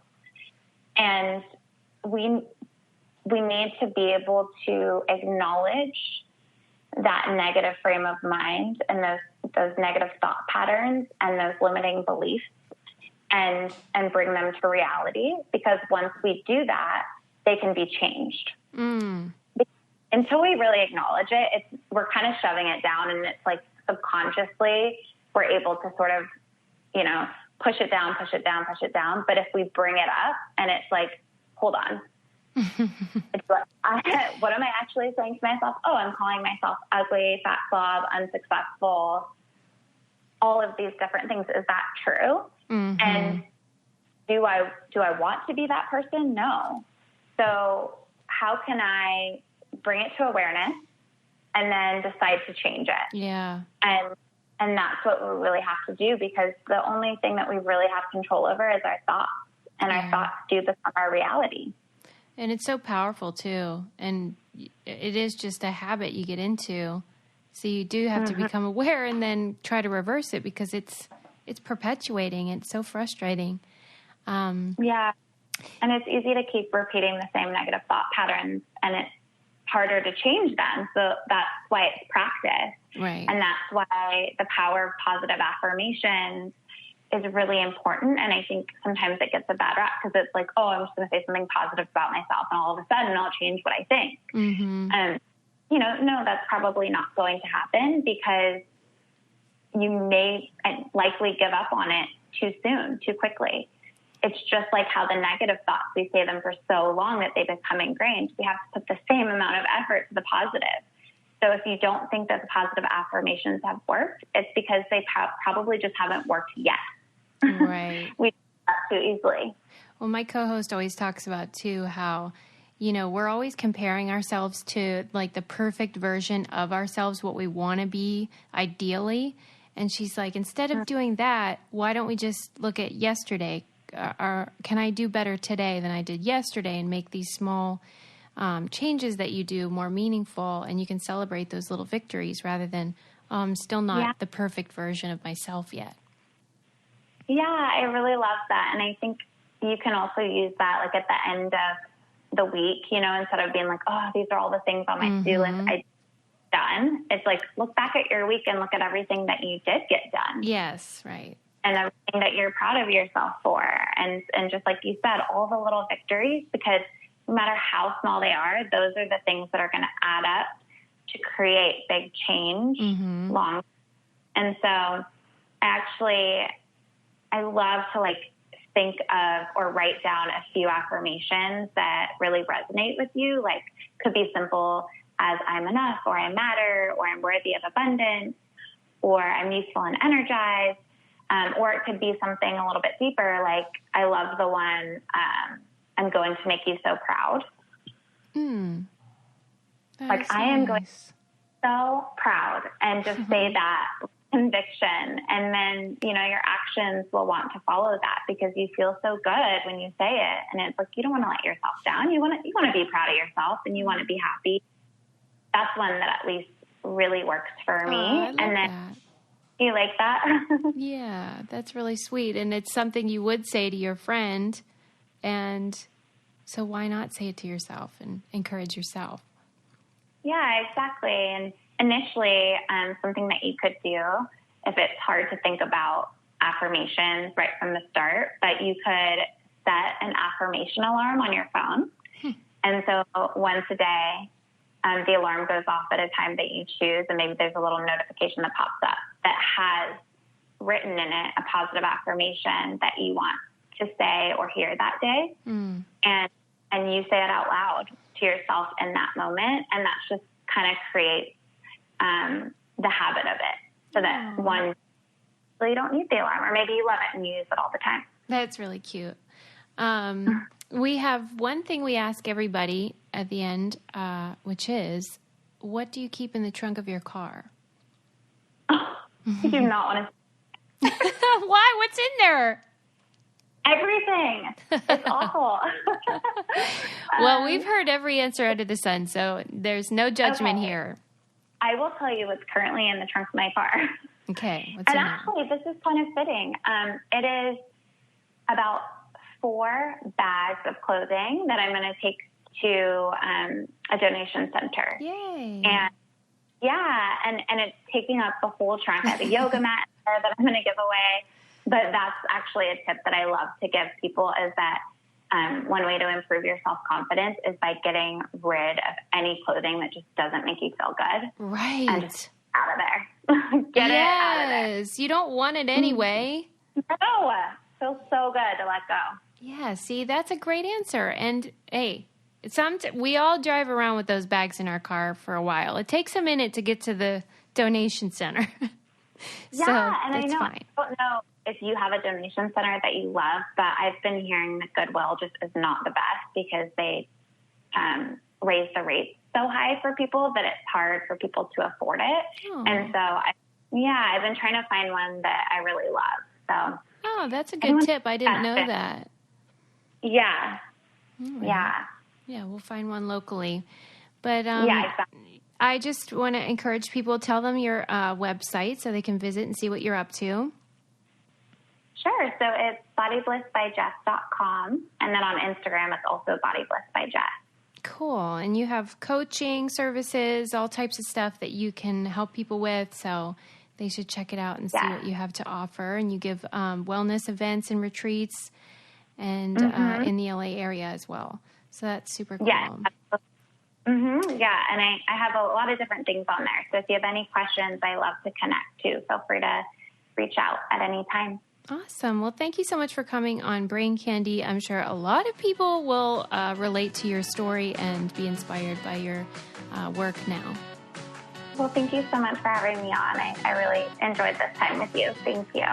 And we need to be able to acknowledge that negative frame of mind and those negative thought patterns and those limiting beliefs, and bring them to reality. Because once we do that, they can be changed. Until we really acknowledge it, we're kind of shoving it down, and it's like subconsciously we're able to sort of, you know, push it down, push it down, push it down. But if we bring it up and it's like, hold on. It's like, what am I actually saying to myself? Oh, I'm calling myself ugly, fat slob, unsuccessful, all of these different things. Is that true? Mm-hmm. And do I want to be that person? No. So how can I bring it to awareness and then decide to change it? Yeah. And that's what we really have to do, because the only thing that we really have control over is our thoughts, and our thoughts do become our reality. And it's so powerful too. And it is just a habit you get into. So you do have to become aware and then try to reverse it, because it's perpetuating. It's so frustrating. Yeah. And it's easy to keep repeating the same negative thought patterns, and it's harder to change them. So that's why it's practice. Right. And that's why the power of positive affirmations is really important. And I think sometimes it gets a bad rap, because it's like, oh, I'm just going to say something positive about myself, and all of a sudden I'll change what I think. Mm-hmm. No, that's probably not going to happen, because you may likely give up on it too soon, too quickly. It's just like how the negative thoughts, we say them for so long that they become ingrained. We have to put the same amount of effort to the positive. So if you don't think that the positive affirmations have worked, it's because they probably just haven't worked yet. Right. We do that too easily. Well, my co-host always talks about too how, we're always comparing ourselves to like the perfect version of ourselves, what we want to be ideally. And she's like, instead of doing that, why don't we just look at yesterday? Can I do better today than I did yesterday, and make these small changes that you do more meaningful, and you can celebrate those little victories rather than, I'm still not the perfect version of myself yet. Yeah, I really love that. And I think you can also use that like at the end of the week, instead of being like, oh, these are all the things on my to-do list I've done. It's like, look back at your week and look at everything that you did get done. Yes, right. And everything that you're proud of yourself for. And just like you said, all the little victories, because no matter how small they are, those are the things that are going to add up to create big change long. And so I love to like think of or write down a few affirmations that really resonate with you. Like, could be simple as I'm enough, or I matter, or I'm worthy of abundance, or I'm useful and energized. Or it could be something a little bit deeper. Like, I love the one, I'm going to make you so proud. Like, I am going so proud, and just say that conviction. And then, your actions will want to follow that, because you feel so good when you say it. And it's like, you don't want to let yourself down. You want to be proud of yourself, and you want to be happy. That's one that at least really works for me. And then that. You like that? Yeah, that's really sweet. And it's something you would say to your friend. And so why not say it to yourself and encourage yourself? Yeah, exactly. And initially, something that you could do, if it's hard to think about affirmations right from the start, but you could set an affirmation alarm on your phone. And so once a day, the alarm goes off at a time that you choose, and maybe there's a little notification that pops up that has written in it a positive affirmation that you want to say or hear that day. And you say it out loud to yourself in that moment. And that's just kind of creates the habit of it, so that so you don't need the alarm, or maybe you love it and you use it all the time. That's really cute. We have one thing we ask everybody at the end, which is, what do you keep in the trunk of your car? You do not want to. Why? What's in there? Everything. It's awful. Well, we've heard every answer under the sun, so there's no judgment here. I will tell you what's currently in the trunk of my car. Okay. What's in there? Actually, this is kind of fitting. It is about 4 bags of clothing that I'm going to take to a donation center. Yay. And it's taking up the whole trunk. I have a yoga mat there that I'm going to give away. But that's actually a tip that I love to give people, is that one way to improve your self-confidence is by getting rid of any clothing that just doesn't make you feel good. Right. And just out of there. Get it out of there. Yes. You don't want it anyway. No, know. Feels so good to let go. Yeah, see, that's a great answer. And hey, we all drive around with those bags in our car for a while. It takes a minute to get to the donation center. Yeah, so and it's I fine. don't know if you have a donation center that you love, but I've been hearing that Goodwill just is not the best because they raise the rates so high for people that it's hard for people to afford it. Oh. And so, I've been trying to find one that I really love. So, that's a good tip. I didn't know that. Yeah. Right. Yeah. Yeah, we'll find one locally. But exactly. I just want to encourage people, tell them your website so they can visit and see what you're up to. Sure. So it's bodyblissbygess.com. And then on Instagram, it's also bodyblissbygess. Cool. And you have coaching services, all types of stuff that you can help people with. So they should check it out and see what you have to offer. And you give wellness events and retreats and in the LA area as well. So that's super cool. Yeah, absolutely. Yeah, and I have a lot of different things on there. So if you have any questions, I love to connect too. Feel free to reach out at any time. Awesome. Well, thank you so much for coming on Brain Candy. I'm sure a lot of people will relate to your story and be inspired by your work now. Well, thank you so much for having me on. I really enjoyed this time with you. Thank you.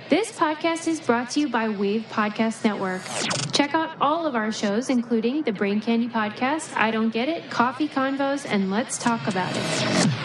This podcast is brought to you by Wave Podcast Network. Check out all of our shows, including the Brain Candy Podcast, I Don't Get It, Coffee Convos, and Let's Talk About It.